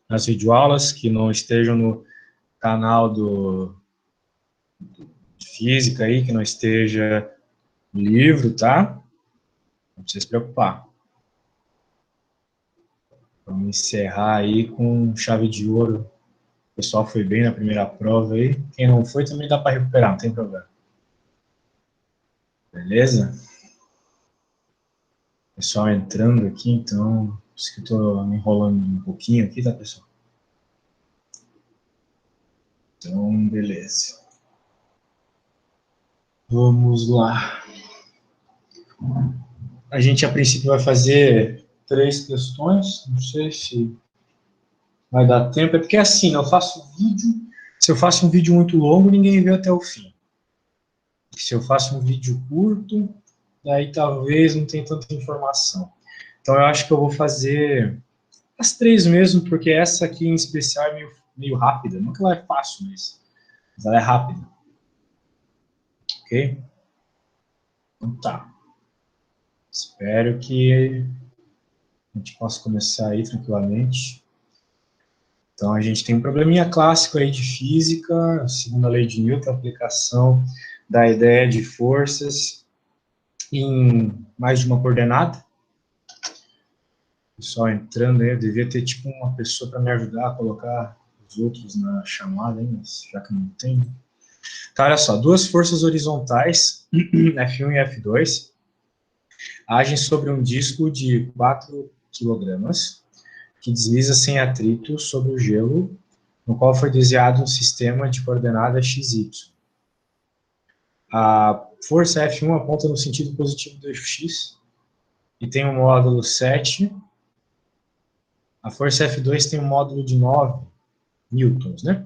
nas videoaulas, que não estejam no canal de física aí, que não esteja no livro, tá? Não precisa se preocupar. Vamos encerrar aí com chave de ouro. O pessoal foi bem na primeira prova aí. Quem não foi também dá para recuperar, não tem problema. Beleza? Pessoal entrando aqui, então, por isso que eu tô me enrolando um pouquinho aqui, tá, pessoal? Então, beleza. Vamos lá. A gente, a princípio, vai fazer 3 questões. Não sei se vai dar tempo. É porque, assim, eu faço vídeo. Se eu faço um vídeo muito longo, ninguém vê até o fim. Se eu faço um vídeo curto, daí talvez não tenha tanta informação. Então, eu acho que eu vou fazer as 3 mesmo, porque essa aqui em especial é meio rápida. Não que ela é fácil, mas ela é rápida. Ok? Então tá. Espero que a gente possa começar aí tranquilamente. Então a gente tem um probleminha clássico aí de física, segundo a lei de Newton, a aplicação da ideia de forças em mais de uma coordenada. Pessoal entrando aí, eu devia ter tipo uma pessoa para me ajudar a colocar os outros na chamada, hein, mas já que não tem. Então, olha só, duas forças horizontais, F1 e F2, agem sobre um disco de 4 quilogramas, que desliza sem atrito sobre o gelo, no qual foi desenhado um sistema de coordenadas XY. A força F1 aponta no sentido positivo do eixo X e tem um módulo 7. A força F2 tem um módulo de 9 newtons, né?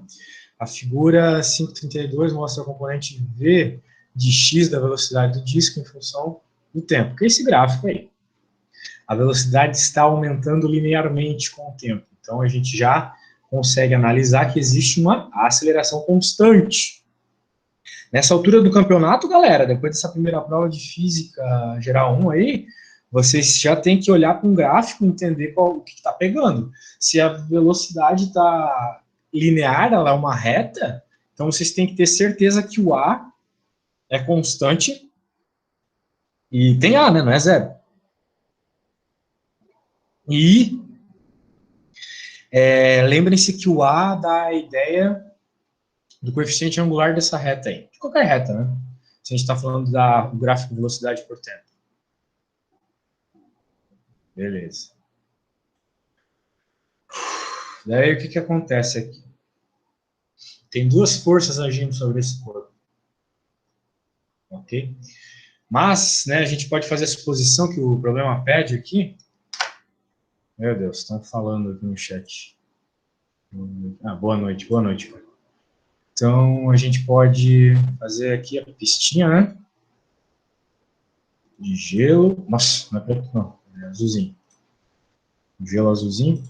A figura 532 mostra o componente V de X da velocidade do disco em função do tempo, que é esse gráfico aí. A velocidade está aumentando linearmente com o tempo. Então, a gente já consegue analisar que existe uma aceleração constante. Nessa altura do campeonato, galera, depois dessa primeira prova de física geral 1 aí, vocês já tem que olhar para um gráfico e entender o que está pegando. Se a velocidade está linear, ela é uma reta, então vocês têm que ter certeza que o A é constante e tem A, né? Não é zero. E lembrem-se que o A dá a ideia do coeficiente angular dessa reta aí. De qualquer reta, né? Se a gente está falando do gráfico de velocidade por tempo. Beleza. Daí o que, que acontece aqui? Tem duas forças agindo sobre esse corpo. Ok? Mas, né, a gente pode fazer a suposição que o problema pede aqui. Meu Deus, estão falando aqui no chat. Boa noite, boa noite. Então, a gente pode fazer aqui a pistinha, né? De gelo. Nossa, não é preto, não. É azulzinho. Gelo azulzinho.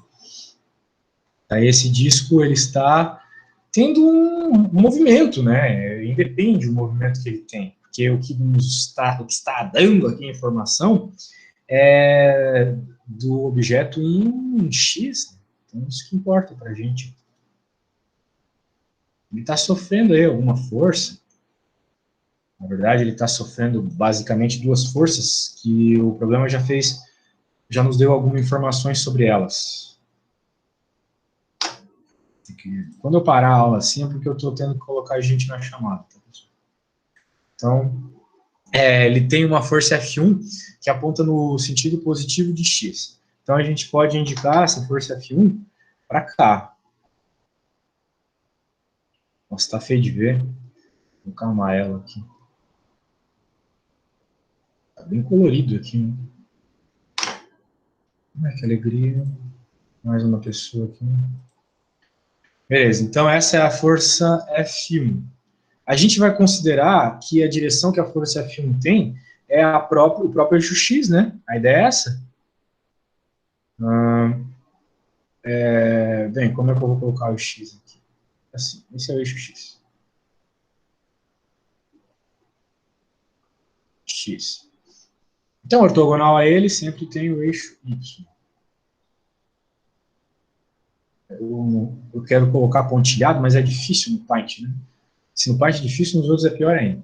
Aí esse disco, ele está tendo um movimento, né? Independe do movimento que ele tem. Porque o que está dando aqui a informação é do objeto em X. Então, isso que importa para a gente. Ele está sofrendo aí alguma força. Na verdade, ele está sofrendo basicamente duas forças que o problema já nos deu algumas informações sobre elas. Quando eu parar a aula assim é porque eu estou tendo que colocar a gente na chamada. Tá, pessoal? Então, ele tem uma força F1 que aponta no sentido positivo de X. Então, a gente pode indicar essa força F1 para cá. Nossa, tá feio de ver. Vou calmar ela aqui. Tá bem colorido aqui, né? Ai, que alegria. Mais uma pessoa aqui. Beleza, então essa é a força F1. A gente vai considerar que a direção que a força F1 tem é o próprio eixo X, né? A ideia é essa. Bem, como é que eu vou colocar o X aqui? Assim, esse é o eixo X. X. Então, ortogonal a ele sempre tem o eixo Y. Eu quero colocar pontilhado, mas é difícil no Paint, né? Se no Paint é difícil, nos outros é pior ainda.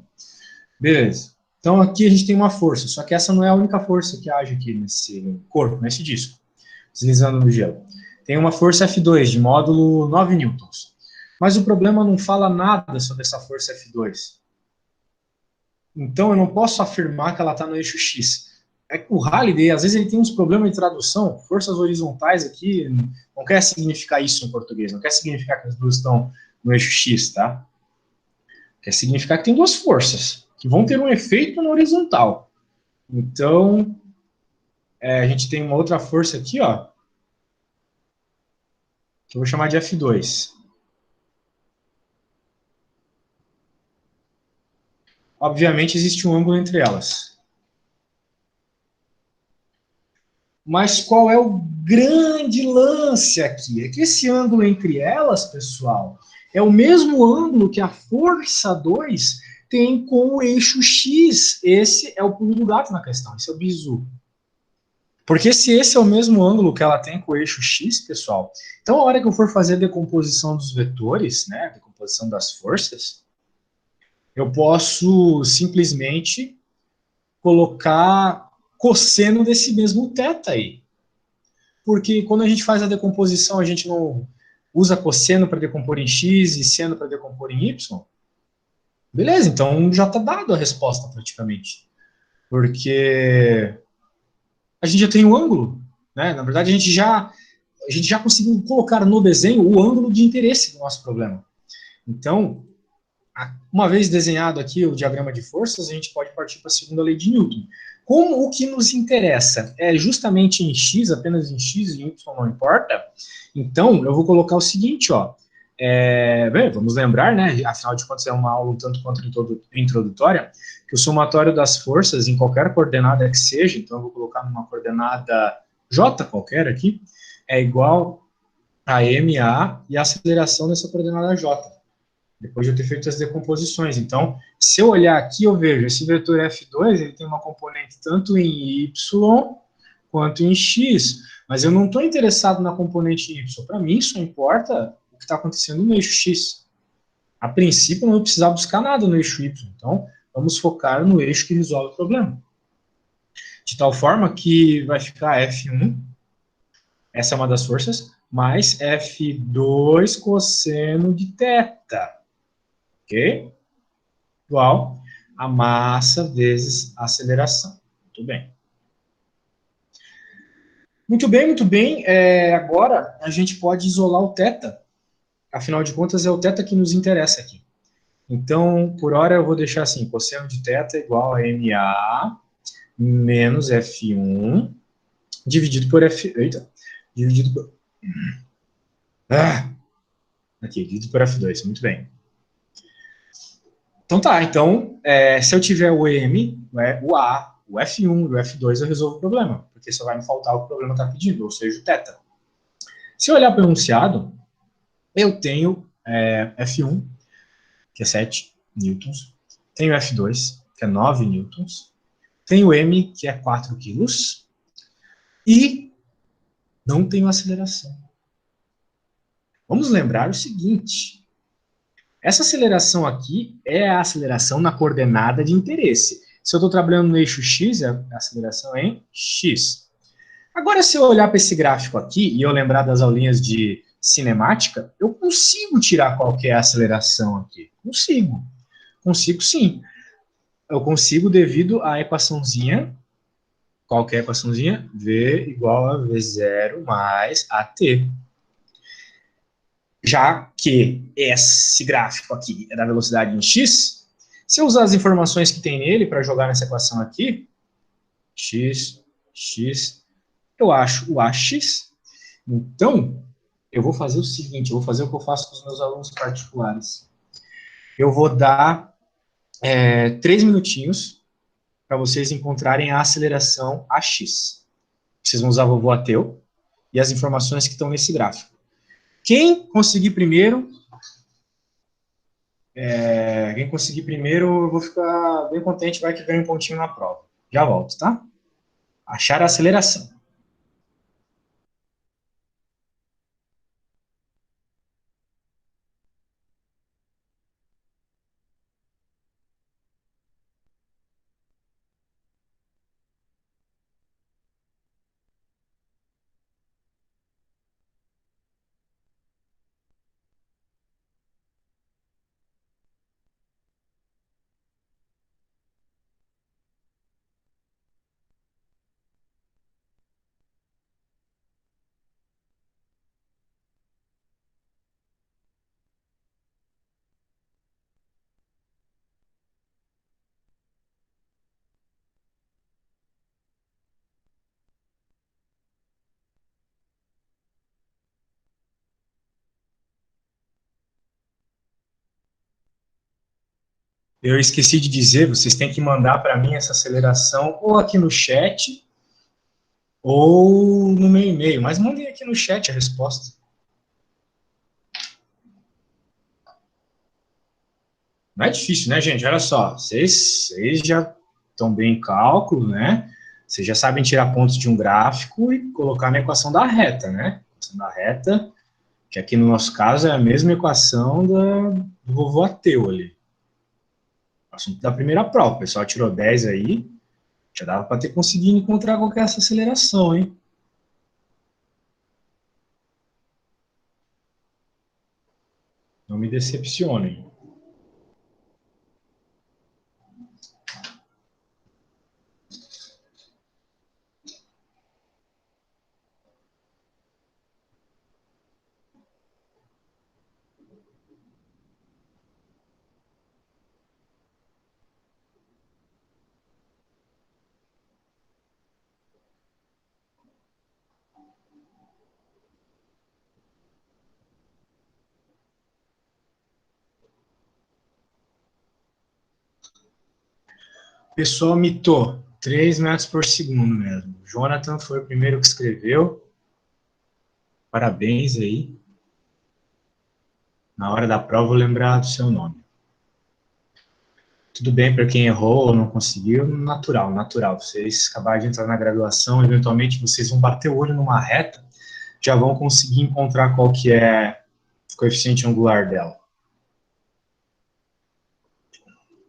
Beleza. Então aqui a gente tem uma força, só que essa não é a única força que age aqui nesse corpo, nesse disco, deslizando no gelo. Tem uma força F2 de módulo 9 newtons. Mas o problema não fala nada sobre essa força F2. Então eu não posso afirmar que ela está no eixo X. É que o Halliday, às vezes, ele tem uns problemas de tradução. Forças horizontais aqui não quer significar isso em português, não quer significar que as duas estão no eixo X, tá? Quer significar que tem duas forças que vão ter um efeito na horizontal. Então, a gente tem uma outra força aqui, ó, que eu vou chamar de F2. Obviamente, existe um ângulo entre elas. Mas qual é o grande lance aqui? É que esse ângulo entre elas, pessoal, é o mesmo ângulo que a força 2 tem com o eixo X. Esse é o pulo do gato na questão, esse é o bizu. Porque se esse é o mesmo ângulo que ela tem com o eixo X, pessoal, então a hora que eu for fazer a decomposição dos vetores, né, a decomposição das forças, eu posso simplesmente colocar cosseno desse mesmo θ aí. Porque quando a gente faz a decomposição, a gente não usa cosseno para decompor em x e seno para decompor em y. Beleza, então já está dado a resposta praticamente. Porque a gente já tem o ângulo, né? Na verdade, a gente já conseguiu colocar no desenho o ângulo de interesse do nosso problema. Então, uma vez desenhado aqui o diagrama de forças, a gente pode partir para a segunda lei de Newton. Como o que nos interessa é justamente em x, apenas em x e em y não importa, então eu vou colocar o seguinte, ó. Bem, vamos lembrar, né? Afinal de contas é uma aula um tanto quanto introdutória, que o somatório das forças em qualquer coordenada que seja, então eu vou colocar numa coordenada j qualquer aqui, é igual a ma e a aceleração dessa coordenada j, depois de eu ter feito as decomposições. Então, se eu olhar aqui, eu vejo esse vetor F2, ele tem uma componente tanto em y quanto em x, mas eu não estou interessado na componente y. Para mim, só importa o que está acontecendo no eixo x. A princípio, eu não vou precisar buscar nada no eixo y. Então, vamos focar no eixo que resolve o problema. De tal forma que vai ficar F1, essa é uma das forças, mais F2 cosseno de θ. Ok? Igual a massa vezes a aceleração. Muito bem. Muito bem, muito bem. Agora a gente pode isolar o θ. Afinal de contas, é o θ que nos interessa aqui. Então, por hora, eu vou deixar assim, cosseno de θ igual a MA menos F1 dividido por F... Eita. Dividido por... Aqui, dividido por F2. Muito bem. Então tá, então, se eu tiver o M, o A, o F1 e o F2, eu resolvo o problema, porque só vai me faltar o que o problema está pedindo, ou seja, o θ. Se eu olhar para o enunciado, eu tenho F1, que é 7 newtons, tenho F2, que é 9 newtons, tenho M, que é 4 quilos, e não tenho aceleração. Vamos lembrar o seguinte, essa aceleração aqui é a aceleração na coordenada de interesse. Se eu estou trabalhando no eixo X, a aceleração é em X. Agora, se eu olhar para esse gráfico aqui e eu lembrar das aulinhas de cinemática, eu consigo tirar qual que é a aceleração aqui. Consigo. Consigo sim. Eu consigo devido à equaçãozinha. Qual que é a equaçãozinha? V igual a V0 mais AT. Já que esse gráfico aqui é da velocidade em x, se eu usar as informações que tem nele para jogar nessa equação aqui, x, eu acho o AX. Então, eu vou fazer o seguinte, eu vou fazer o que eu faço com os meus alunos particulares. Eu vou dar 3 minutinhos para vocês encontrarem a aceleração AX. Vocês vão usar o vovô Ateu e as informações que estão nesse gráfico. Quem conseguir primeiro, eu vou ficar bem contente, vai que ganha um pontinho na prova. Já volto, tá? Achar a aceleração. Eu esqueci de dizer, vocês têm que mandar para mim essa aceleração ou aqui no chat ou no meu e-mail, mas mandem aqui no chat a resposta. Não é difícil, né, gente? Olha só, vocês já estão bem em cálculo, né? Vocês já sabem tirar pontos de um gráfico e colocar na equação da reta, né? Equação da reta, que aqui no nosso caso é a mesma equação do vovô ateu ali. Assunto da primeira prova. O pessoal tirou 10 aí, já dava para ter conseguido encontrar qual que é essa aceleração, hein? Não me decepcionem. O pessoal mitou 3 metros por segundo mesmo. O Jonathan foi o primeiro que escreveu. Parabéns aí. Na hora da prova, eu lembrar do seu nome. Tudo bem para quem errou ou não conseguiu, natural, natural. Vocês acabaram de entrar na graduação, eventualmente vocês vão bater o olho numa reta, já vão conseguir encontrar qual que é o coeficiente angular dela.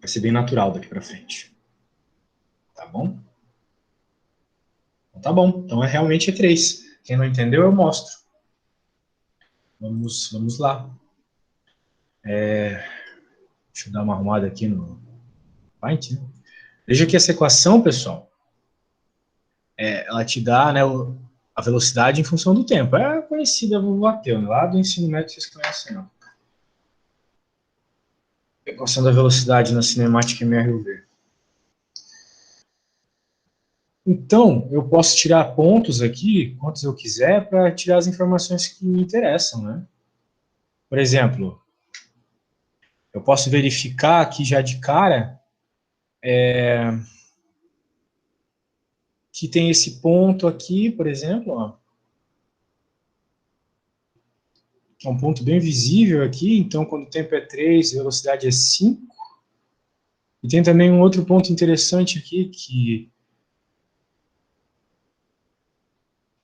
Vai ser bem natural daqui para frente. Tá bom? Então, tá bom. Então, realmente é 3. Quem não entendeu, eu mostro. Vamos lá. Deixa eu dar uma arrumada aqui no Paint. Né? Veja que essa equação, pessoal, ela te dá, né, a velocidade em função do tempo. É conhecida, vou bater, né? Lá do ensino médio vocês conhecem, não. Equação da velocidade na cinemática MRUV. Então, eu posso tirar pontos aqui, quantos eu quiser, para tirar as informações que me interessam, né? Por exemplo, eu posso verificar aqui já de cara que tem esse ponto aqui, por exemplo, ó, que é um ponto bem visível aqui, então quando o tempo é 3, a velocidade é 5. E tem também um outro ponto interessante aqui, que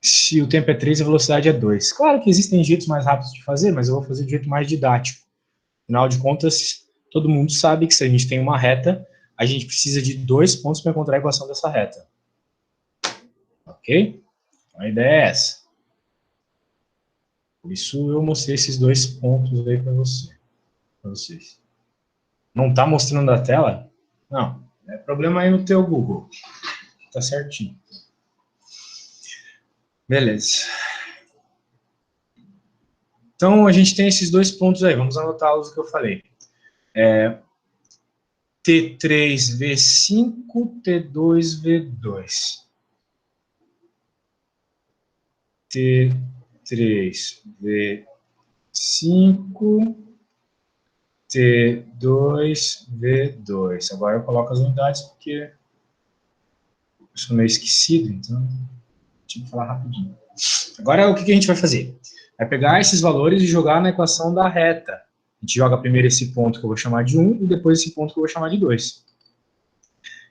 se o tempo é 3, a velocidade é 2. Claro que existem jeitos mais rápidos de fazer, mas eu vou fazer de jeito mais didático. Afinal de contas, todo mundo sabe que se a gente tem uma reta, a gente precisa de 2 pontos para encontrar a equação dessa reta. Ok? Então, a ideia é essa. Por isso eu mostrei esses 2 pontos aí para vocês. Não está mostrando a tela? Não. É problema aí no teu Google. Tá certinho. Beleza. Então, a gente tem esses 2 pontos aí. Vamos anotá-los que eu falei. T3V5, T2V2. T3V5, T2V2. Agora eu coloco as unidades porque eu sou meio esquecido, então tinha que falar rapidinho. Agora o que a gente vai fazer? Vai pegar esses valores e jogar na equação da reta. A gente joga primeiro esse ponto que eu vou chamar de 1 e depois esse ponto que eu vou chamar de 2.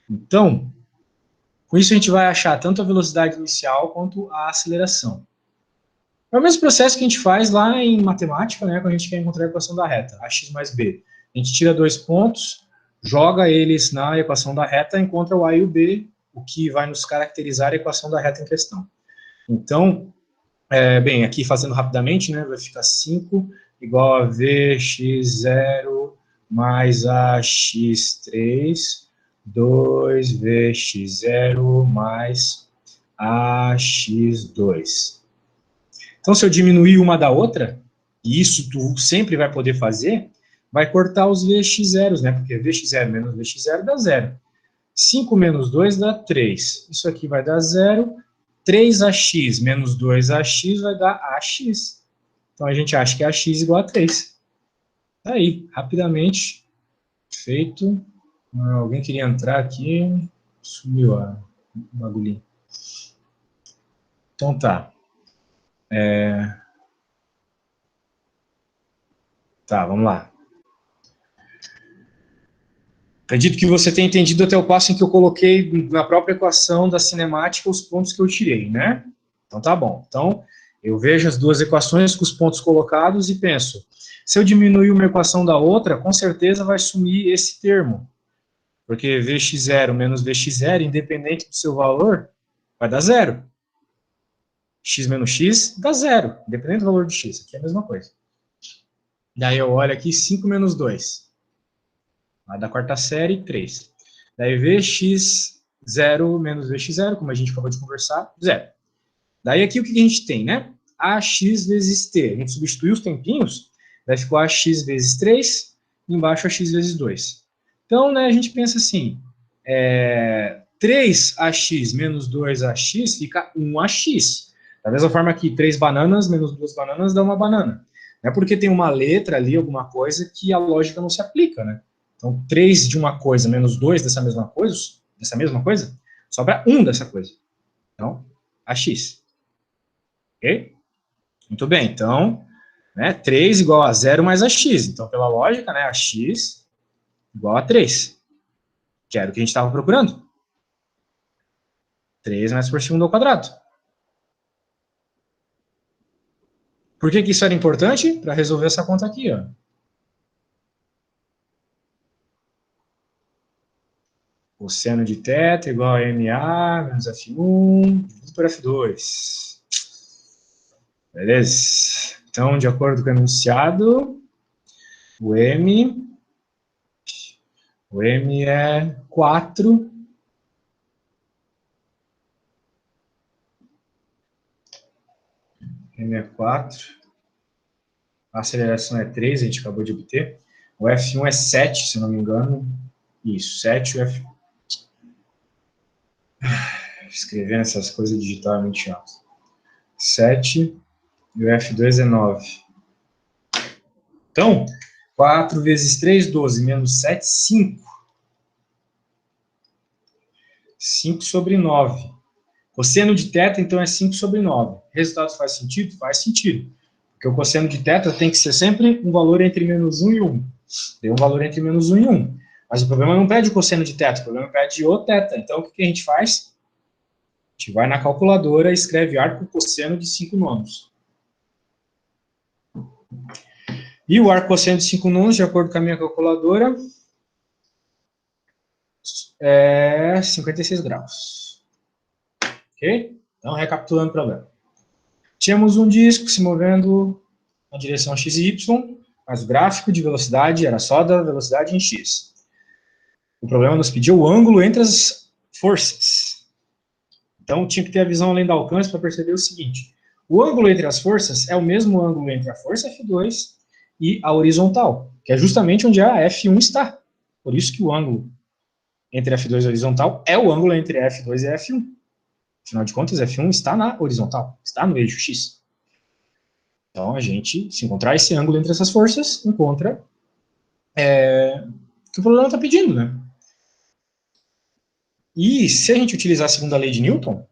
Então, com isso a gente vai achar tanto a velocidade inicial quanto a aceleração. É o mesmo processo que a gente faz lá em matemática, né, quando a gente quer encontrar a equação da reta, ax mais b. A gente tira 2 pontos, joga eles na equação da reta, encontra o a e o b, o que vai nos caracterizar a equação da reta em questão. Então, bem, aqui fazendo rapidamente, né, vai ficar 5 igual a vx0 mais ax3, 2vx0 mais ax2. Então, se eu diminuir uma da outra, e isso tu sempre vai poder fazer, vai cortar os vx0, né? Porque vx0 menos vx0 dá 0. 5 menos 2 dá 3. Isso aqui vai dar 0. 3ax menos 2ax vai dar ax. Então, a gente acha que ax igual a 3. Tá aí, rapidamente feito Alguém queria entrar aqui, sumiu o bagulhinho. Então tá. Tá, vamos lá. Acredito que você tenha entendido até o passo em que eu coloquei na própria equação da cinemática os pontos que eu tirei, né? Então tá bom. Então, eu vejo as duas equações com os pontos colocados e penso, se eu diminuir uma equação da outra, com certeza vai sumir esse termo. Porque Vx0 menos Vx0, independente do seu valor, vai dar zero. X menos X dá zero, independente do valor de X. Aqui é a mesma coisa. Daí eu olho aqui, 5 menos 2. Lá da quarta série, 3. Daí Vx0 menos Vx0, como a gente acabou de conversar, zero. Daí aqui o que a gente tem, né? AX vezes T. A gente substituiu os tempinhos, daí ficou AX vezes 3, embaixo AX vezes 2. Então, né, a gente pensa assim, 3AX menos 2AX fica 1AX. Da mesma forma que 3 bananas menos 2 bananas dá uma banana. Não é porque tem uma letra ali, alguma coisa, que a lógica não se aplica, né? Então, 3 de uma coisa menos 2 dessa mesma coisa, sobra 1 dessa coisa. Então, AX. Ok? Muito bem, então, né, 3 igual a 0 mais AX. Então, pela lógica, né, AX igual a 3, que era o que a gente estava procurando. 3 metros por segundo ao quadrado. Por que isso era importante? Para resolver essa conta aqui, ó. Cosseno de θ igual a MA menos F1 dividido por F2. Beleza? Então, de acordo com o enunciado, o M é 4. M é 4. A aceleração é 3, a gente acabou de obter. O F1 é 7, se não me engano. Isso, 7 o F1. Escrevendo essas coisas digitalmente alto. 7 e o F2 é 9. Então, 4 vezes 3, 12, menos 7, 5. 5 sobre 9. Cosseno de θ, então, é 5 sobre 9. Resultado faz sentido? Faz sentido. Porque o cosseno de θ tem que ser sempre um valor entre menos 1 e 1. Tem um valor entre menos 1 e 1. Mas o problema não pede o cosseno de θ, o problema pede o θ. Então, o que a gente faz? A gente vai na calculadora e escreve arco cosseno de 5 nonos. E o arco cosseno de 5 nonos, de acordo com a minha calculadora, é 56 graus. Ok? Então, recapitulando o problema. Tínhamos um disco se movendo na direção x e y, mas o gráfico de velocidade era só da velocidade em x. O problema nos pediu o ângulo entre as forças. Então, tinha que ter a visão além do alcance para perceber o seguinte. O ângulo entre as forças é o mesmo ângulo entre a força F2 e a horizontal, que é justamente onde a F1 está. Por isso que o ângulo entre F2 e horizontal é o ângulo entre F2 e F1. Afinal de contas, F1 está na horizontal, está no eixo X. Então, a gente, se encontrar esse ângulo entre essas forças, encontra que o problema está pedindo, né? E se a gente utilizar a segunda lei de Newton,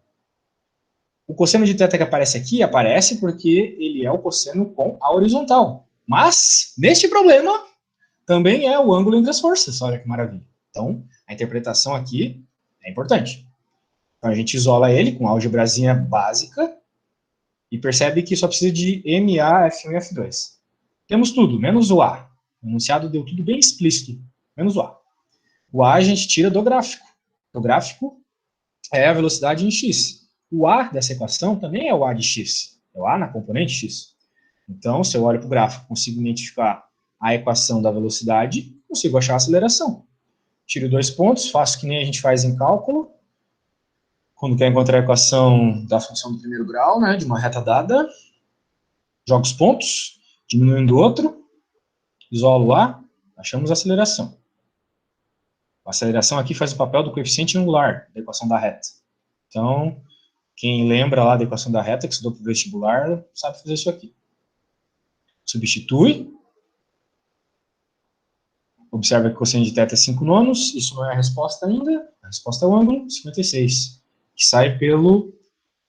o cosseno de θ que aparece aqui, aparece porque ele é o cosseno com a horizontal. Mas, neste problema, também é o ângulo entre as forças. Olha que maravilha. Então, a interpretação aqui é importante. Então, a gente isola ele com álgebrazinha básica e percebe que só precisa de MA, F1 e F2. Temos tudo, menos o A. O enunciado deu tudo bem explícito, menos o A. O A a gente tira do gráfico. O gráfico é a velocidade em x. O A dessa equação também é o A de x. É o A na componente x. Então, se eu olho para o gráfico, consigo identificar a equação da velocidade, consigo achar a aceleração. Tiro 2 pontos, faço que nem a gente faz em cálculo, quando quer encontrar a equação da função do primeiro grau, né, de uma reta dada, jogo os pontos, diminuindo o outro, isolo o A, achamos a aceleração. A aceleração aqui faz o papel do coeficiente angular da equação da reta. Então, quem lembra lá da equação da reta, que estudou para o vestibular, sabe fazer isso aqui. Substitui Observa que o cosseno de θ é 5 nonos, isso não é a resposta ainda, a resposta é o ângulo 56, que sai pelo,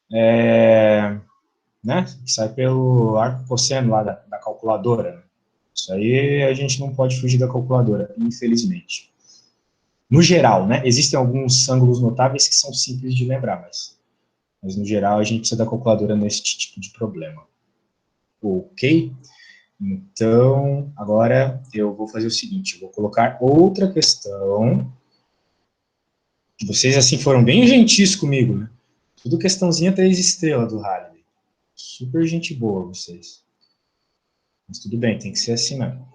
que sai pelo arco cosseno lá da calculadora. Né? Isso aí a gente não pode fugir da calculadora, infelizmente. No geral, né, existem alguns ângulos notáveis que são simples de lembrar, mas no geral a gente precisa da calculadora nesse tipo de problema. Ok? Então, agora eu vou fazer o seguinte, eu vou colocar outra questão. Vocês, assim, foram bem gentis comigo, né? Tudo questãozinha 3 estrelas do Halliday. Super gente boa, vocês. Mas tudo bem, tem que ser assim mesmo.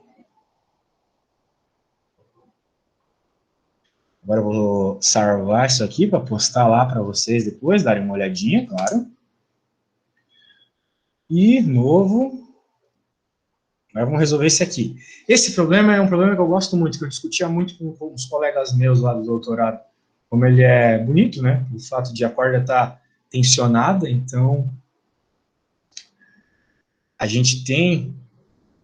Agora eu vou salvar isso aqui para postar lá para vocês depois, darem uma olhadinha, claro. E, novo... Agora vamos resolver esse aqui. Esse problema é um problema que eu gosto muito, que eu discutia muito com os colegas meus lá do doutorado. Como ele é bonito, né? O fato de a corda estar tensionada, então a gente tem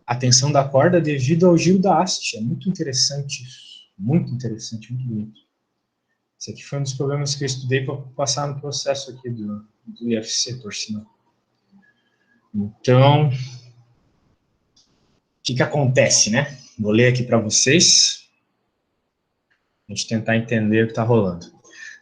a tensão da corda devido ao giro da haste. É muito interessante isso. Muito interessante, muito bonito. Esse aqui foi um dos problemas que eu estudei para passar no processo aqui do IFC, por sinal. Então, o que acontece, né? Vou ler aqui para vocês. A gente tentar entender o que está rolando.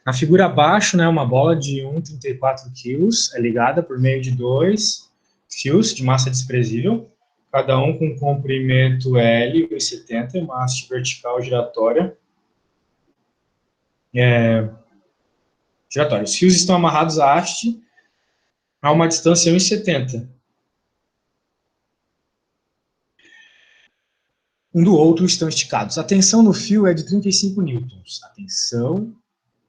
Na figura abaixo, né, uma bola de 1,34 kg é ligada por meio de 2 fios de massa desprezível, cada um com comprimento L, 1,70, e uma haste vertical giratória. Giratória. Os fios estão amarrados à haste a uma distância de 1,70. Um do outro estão esticados. A tensão no fio é de 35 newtons. A tensão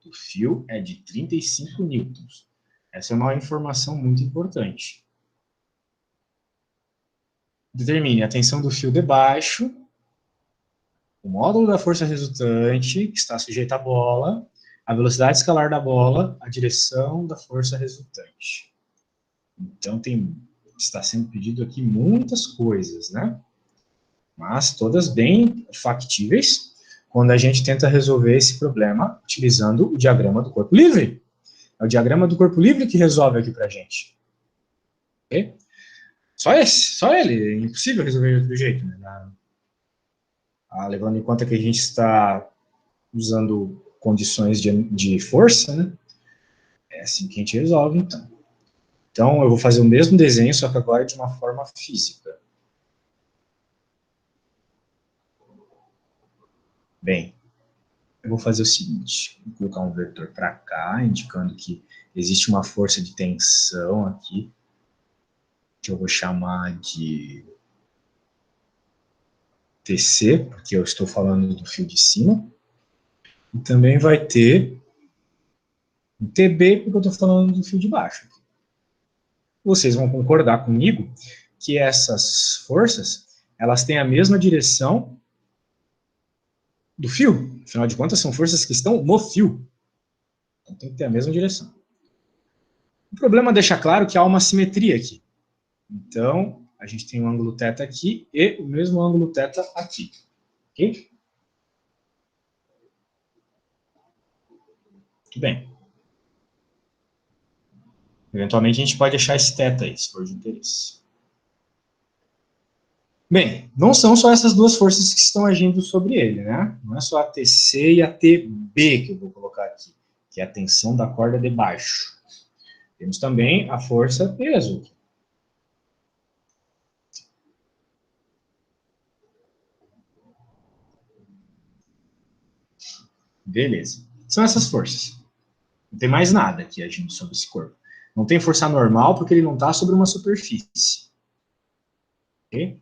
do fio é de 35 newtons. Essa é uma informação muito importante. Determine a tensão do fio de baixo, o módulo da força resultante, que está sujeito à bola, a velocidade escalar da bola, a direção da força resultante. Então, está sendo pedido aqui muitas coisas, né? Mas todas bem factíveis, quando a gente tenta resolver esse problema utilizando o diagrama do corpo livre. É o diagrama do corpo livre que resolve aqui para a gente. Okay? Só ele. É impossível resolver de outro jeito. Né? Levando em conta que a gente está usando condições de força, né? É assim que a gente resolve, então. Então, eu vou fazer o mesmo desenho, só que agora de uma forma física. Bem, eu vou fazer o seguinte, vou colocar um vetor para cá, indicando que existe uma força de tensão aqui, que eu vou chamar de TC, porque eu estou falando do fio de cima. E também vai ter um TB, porque eu estou falando do fio de baixo. Vocês vão concordar comigo que essas forças, elas têm a mesma direção do fio. Afinal de contas, são forças que estão no fio. Então tem que ter a mesma direção. O problema deixa claro que há uma simetria aqui. Então, a gente tem um ângulo θ aqui e o mesmo ângulo θ aqui. Ok? Muito bem. Eventualmente, a gente pode achar esse θ aí, se for de interesse. Bem, não são só essas duas forças que estão agindo sobre ele, né? Não é só a TC e a TB que eu vou colocar aqui, que é a tensão da corda de baixo. Temos também a força peso. Beleza. São essas forças. Não tem mais nada aqui agindo sobre esse corpo. Não tem força normal porque ele não está sobre uma superfície. Ok?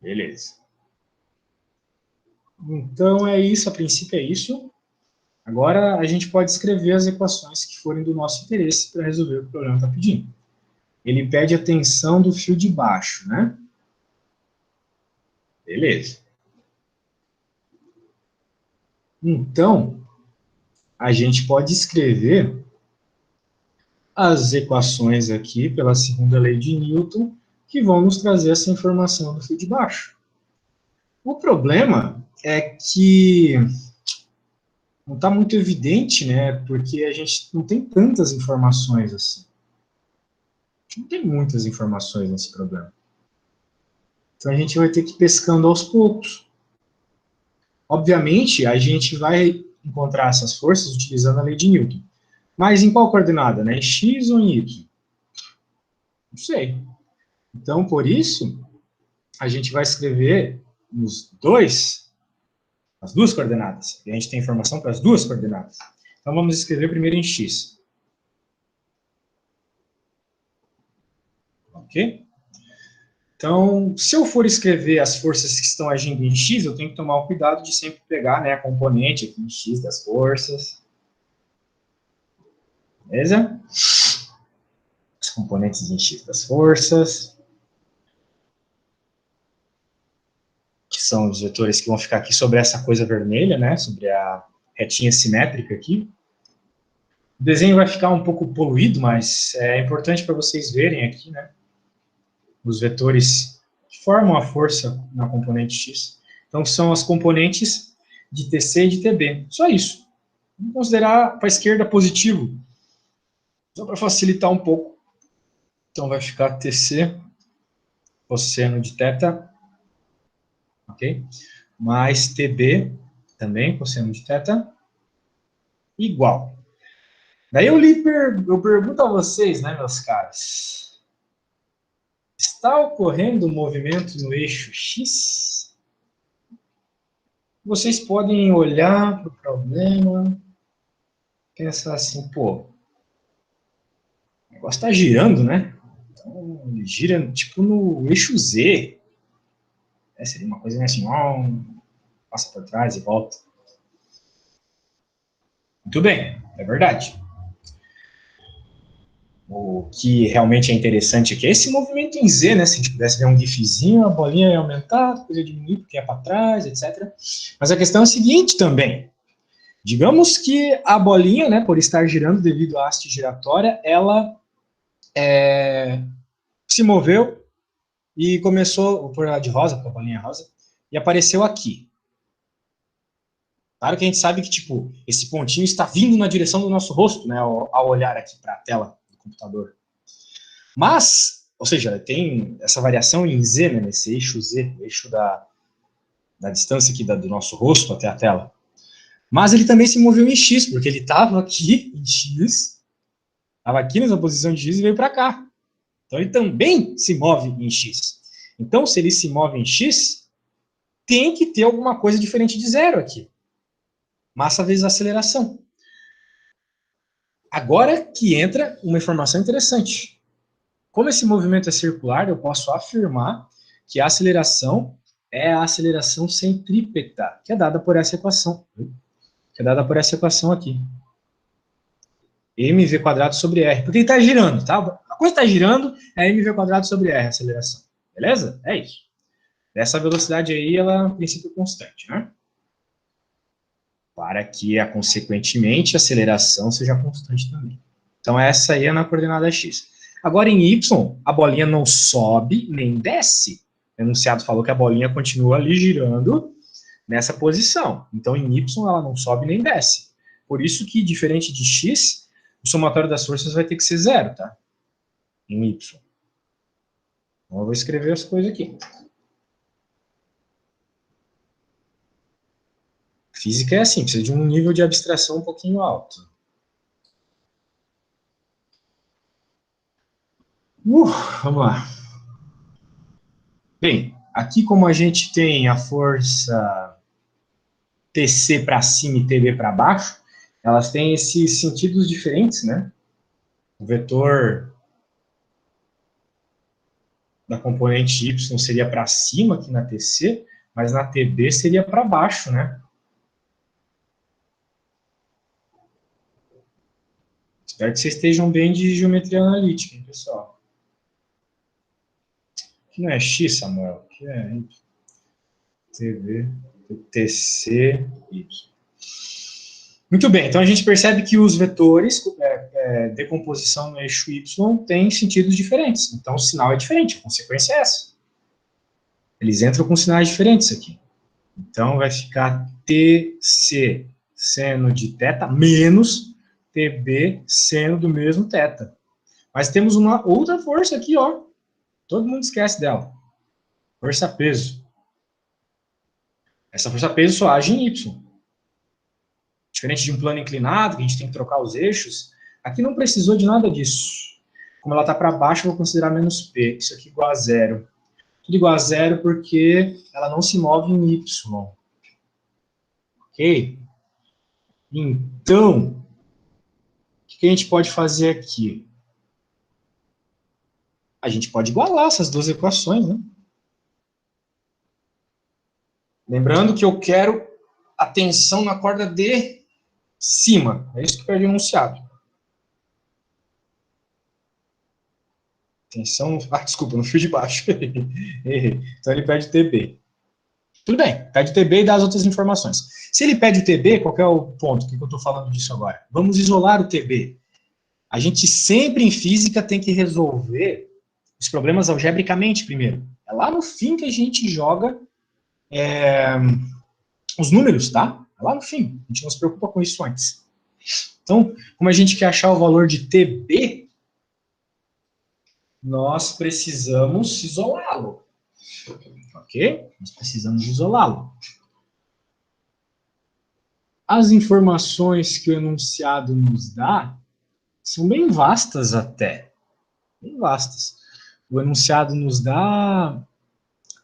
Beleza. Então é isso, a princípio é isso. Agora a gente pode escrever as equações que forem do nosso interesse para resolver o que o problema está pedindo. Ele pede a tensão do fio de baixo, né? Beleza. Então, a gente pode escrever as equações aqui pela segunda lei de Newton, que vão nos trazer essa informação do fio de baixo. O problema é que não está muito evidente, né? Porque a gente não tem tantas informações assim. Não tem muitas informações nesse problema. Então a gente vai ter que ir pescando aos poucos. Obviamente, a gente vai encontrar essas forças utilizando a lei de Newton. Mas em qual coordenada, né? Em x ou em y? Não sei. Então, por isso, a gente vai escrever as duas coordenadas. E a gente tem informação para as duas coordenadas. Então, vamos escrever primeiro em x. Ok? Então, se eu for escrever as forças que estão agindo em x, eu tenho que tomar o cuidado de sempre pegar, né, a componente aqui em x das forças. Beleza? Os componentes em x das forças, que são os vetores que vão ficar aqui sobre essa coisa vermelha, né, sobre a retinha simétrica aqui. O desenho vai ficar um pouco poluído, mas é importante para vocês verem aqui, né, os vetores que formam a força na componente x. Então, são as componentes de TC e de TB. Só isso. Vamos considerar para a esquerda positivo, só para facilitar um pouco. Então, vai ficar TC, cosseno de θ, ok? Mais TB, também, cosseno de θ, igual. Daí eu pergunto a vocês, né, meus caros, está ocorrendo um movimento no eixo X? Vocês podem olhar para o problema, pensar assim, pô, o negócio está girando, né? Então, ele gira tipo no eixo Z. Seria uma coisa assim, ó, passa por trás e volta. Muito bem, é verdade. O que realmente é interessante aqui é esse movimento em Z, né? Se a gente pudesse ver um gifzinho, a bolinha ia aumentar, depois ia diminuir porque ia para trás, etc. Mas a questão é a seguinte também. Digamos que a bolinha, né, por estar girando devido à haste giratória, ela se moveu e começou, vou pôr ela de rosa, porque a bolinha é rosa, e apareceu aqui. Claro que a gente sabe que, tipo, esse pontinho está vindo na direção do nosso rosto, né, ao olhar aqui para a tela do computador. Mas, ou seja, tem essa variação em Z, né, nesse eixo Z, o eixo da distância aqui do nosso rosto até a tela. Mas ele também se moveu em X, porque ele estava aqui em X, estava aqui nessa posição de X e veio para cá. Então ele também se move em X. Então, se ele se move em X, tem que ter alguma coisa diferente de zero aqui. Massa vezes aceleração. Agora que entra uma informação interessante. Como esse movimento é circular, eu posso afirmar que a aceleração é a aceleração centrípeta, que é dada por essa equação. Que é dada por essa equação aqui. mv² sobre r. Porque ele está girando, tá? A coisa está girando, é mv² sobre r, a aceleração. Beleza? É isso. Essa velocidade aí, ela é um princípio constante, né? Para que, consequentemente, a aceleração seja constante também. Então, essa aí é na coordenada x. Agora, em y, a bolinha não sobe nem desce. O enunciado falou que a bolinha continua ali girando nessa posição. Então, em y, ela não sobe nem desce. Por isso que, diferente de x, o somatório das forças vai ter que ser zero, tá? Em y. Então, eu vou escrever as coisas aqui. Física é assim, precisa de um nível de abstração um pouquinho alto. Vamos lá. Bem, aqui como a gente tem a força TC para cima e TB para baixo, elas têm esses sentidos diferentes, né? O vetor da componente Y seria para cima aqui na TC, mas na TB seria para baixo, né? Espero que vocês estejam bem de geometria analítica, hein, pessoal? Aqui não é X, Samuel. Aqui é TB, TC, Y. Muito bem, então a gente percebe que os vetores, decomposição no eixo Y, têm sentidos diferentes. Então o sinal é diferente, a consequência é essa. Eles entram com sinais diferentes aqui. Então, vai ficar TC seno de θ menos TB seno do mesmo θ. Mas temos uma outra força aqui, ó. Todo mundo esquece dela. Força-peso. Essa força-peso só age em Y. Diferente de um plano inclinado, que a gente tem que trocar os eixos, aqui não precisou de nada disso. Como ela está para baixo, eu vou considerar menos P. Isso aqui igual a zero. Tudo igual a zero porque ela não se move em Y. Ok? Então, o que a gente pode fazer aqui? A gente pode igualar essas duas equações, né? Lembrando que eu quero a tensão na corda de cima. É isso que perde o enunciado. Tensão... Ah, desculpa, no fio de baixo. Então ele pede TB. Tudo bem, pede TB e dá as outras informações. Se ele pede o TB, qual é o ponto? O que eu estou falando disso agora? Vamos isolar o TB. A gente sempre em física tem que resolver os problemas algebricamente primeiro. É lá no fim que a gente joga os números, tá? É lá no fim. A gente não se preocupa com isso antes. Então, como a gente quer achar o valor de TB, nós precisamos isolá-lo. Ok? Nós precisamos isolá-lo. As informações que o enunciado nos dá são bem vastas até. Bem vastas. O enunciado nos dá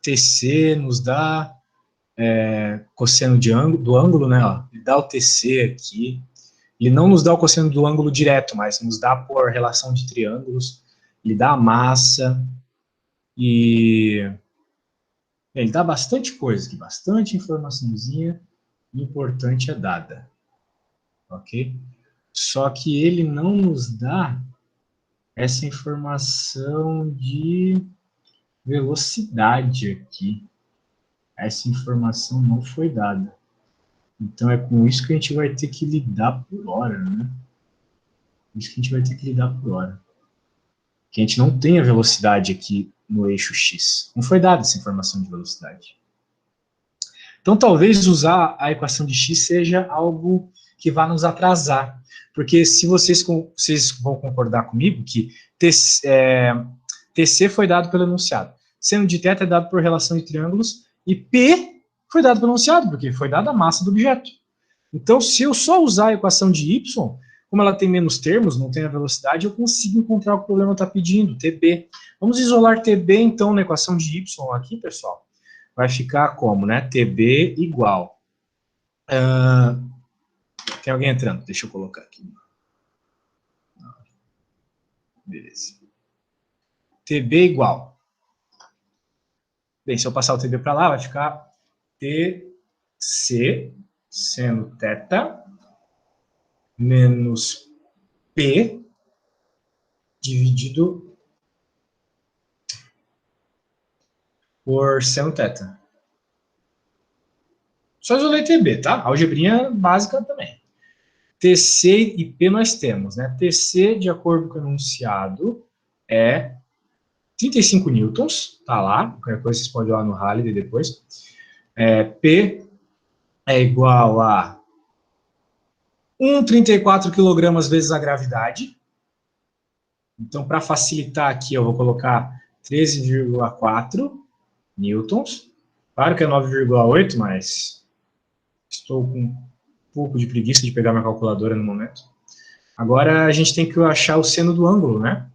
TC, nos dá cosseno do ângulo, né? Ó. Ele dá o TC aqui. Ele não nos dá o cosseno do ângulo direto, mas nos dá por relação de triângulos. Ele dá a massa. E ele dá bastante coisa aqui, bastante informaçãozinha importante é dada. Ok? Só que ele não nos dá essa informação de velocidade aqui. Essa informação não foi dada. Então é com isso que a gente vai ter que lidar por hora, né? Isso que a gente vai ter que lidar por hora. Que a gente não tem a velocidade aqui no eixo X. Não foi dada essa informação de velocidade. Então talvez usar a equação de X seja algo que vá nos atrasar. Porque se vocês vão concordar comigo que TC foi dado pelo enunciado, seno de θ é dado por relação de triângulos, e P foi dado pelo enunciado, porque foi dada a massa do objeto. Então, se eu só usar a equação de Y, como ela tem menos termos, não tem a velocidade, eu consigo encontrar o que o problema está pedindo, TB. Vamos isolar TB, então, na equação de Y aqui, pessoal. Vai ficar como, né? TB igual. Tem alguém entrando? Deixa eu colocar aqui. Beleza. TB igual. Bem, se eu passar o TB para lá, vai ficar TC seno θ menos P dividido por seno θ. Só isolei TB, tá? Algebrinha básica também. TC e P nós temos, né? TC, de acordo com o enunciado, é 35 newtons, tá lá, qualquer coisa vocês podem olhar no Halliday depois. P é igual a 1,34 kg vezes a gravidade. Então, para facilitar aqui, eu vou colocar 13,4 newtons. Claro que é 9,8, mas estou com um pouco de preguiça de pegar minha calculadora no momento. Agora, a gente tem que achar o seno do ângulo, né?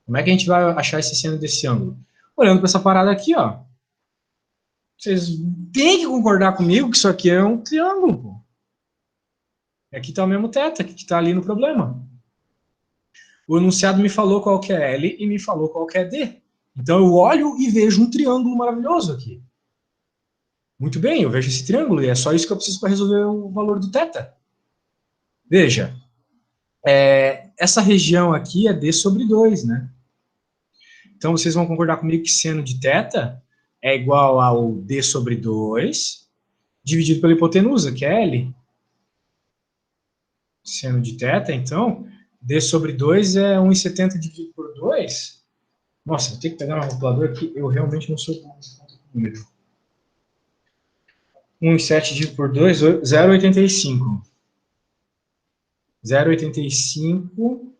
Como é que a gente vai achar esse seno desse ângulo? Olhando para essa parada aqui, ó. Vocês têm que concordar comigo que isso aqui é um triângulo, pô. Aqui está o mesmo θ, que está ali no problema. O enunciado me falou qual que é L e me falou qual que é D. Então eu olho e vejo um triângulo maravilhoso aqui. Muito bem, eu vejo esse triângulo e é só isso que eu preciso para resolver o valor do θ. Veja, essa região aqui é D sobre 2, né? Então vocês vão concordar comigo que seno de θ é igual ao D sobre 2 dividido pela hipotenusa, que é L. Seno de θ, então, D sobre 2 é 1,70 dividido por 2. Nossa, eu tenho que pegar uma calculadora aqui, eu realmente não sou bom nesse número. 1,7 dividido por 2, 0,85. 0,85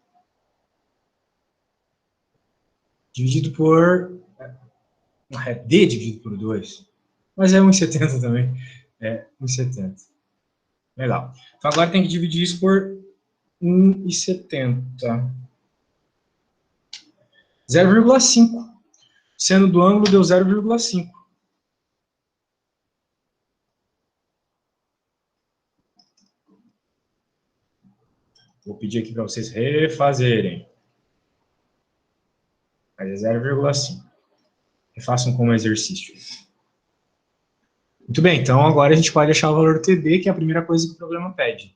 dividido por... É D dividido por 2. Mas é 1,70 também. É 1,70. Legal. Então agora tem que dividir isso por 1,70. 0,5. Seno do ângulo deu 0,5. Vou pedir aqui para vocês refazerem. Mas é 0,5. Refaçam como exercício. Muito bem, então agora a gente pode achar o valor do TB, que é a primeira coisa que o programa pede.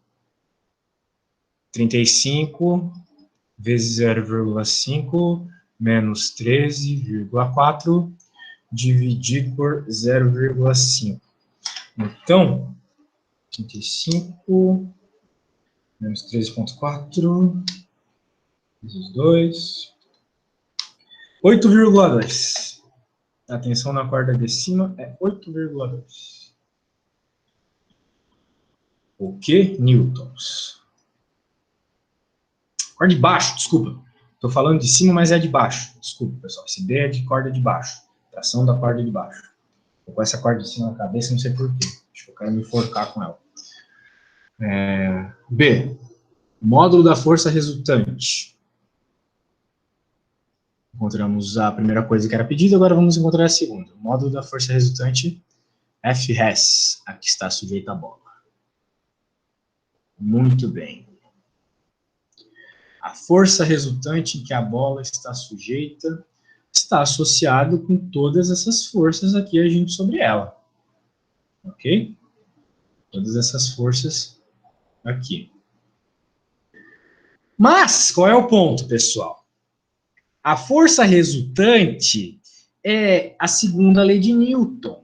35 vezes 0,5 menos 13,4 dividido por 0,5. Então, 35 menos 13,4 vezes 2, 8,2. Atenção na corda de cima, é 8,2. O que? Newtons. Corda de baixo, desculpa. Estou falando de cima, mas é de baixo. Desculpa, pessoal. Esse B é de corda de baixo. Tração da corda de baixo. Estou com essa corda de cima na cabeça, não sei porquê. Acho que eu quero me enforcar com ela. B. Módulo da força resultante. Encontramos a primeira coisa que era pedida, agora vamos encontrar a segunda. O módulo da força resultante, Fs, a que está sujeita à bola. Muito bem. A força resultante em que a bola está sujeita está associado com todas essas forças aqui agindo sobre ela. Ok? Todas essas forças aqui. Mas, qual é o ponto, pessoal? A força resultante é a segunda lei de Newton,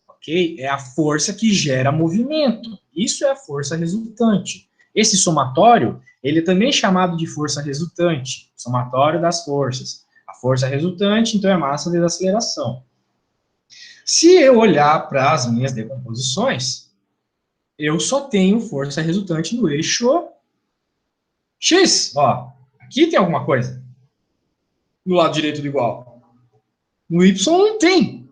ok? É a força que gera movimento. Isso é a força resultante. Esse somatório, ele é também chamado de força resultante, somatório das forças. A força resultante, então, é a massa vezes a aceleração. Se eu olhar para as minhas decomposições, eu só tenho força resultante no eixo X. Ó, aqui tem alguma coisa. No lado direito do igual. No Y não tem.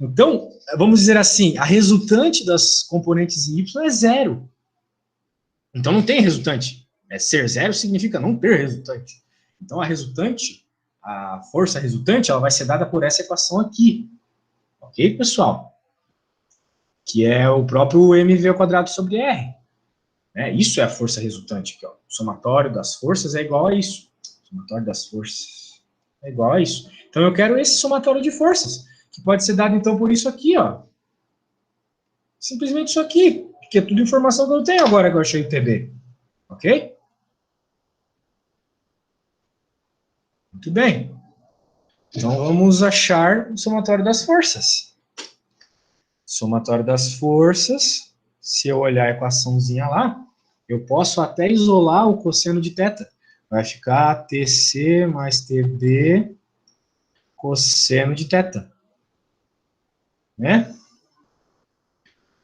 Então, vamos dizer assim, a resultante das componentes em Y é zero. Então não tem resultante. Ser zero significa não ter resultante. Então a resultante, a força resultante, ela vai ser dada por essa equação aqui. Ok, pessoal? Que é o próprio mv ao quadrado sobre r. Isso é a força resultante aqui, ó. O somatório das forças é igual a isso. O somatório das forças é igual a isso. Então eu quero esse somatório de forças, que pode ser dado então por isso aqui, ó. Simplesmente isso aqui, que é tudo informação que eu tenho agora que eu achei o TB. Ok? Muito bem. Então vamos achar o somatório das forças. Somatório das forças, se eu olhar a equaçãozinha lá, eu posso até isolar o cosseno de θ. Vai ficar TC mais TB cosseno de θ. Né?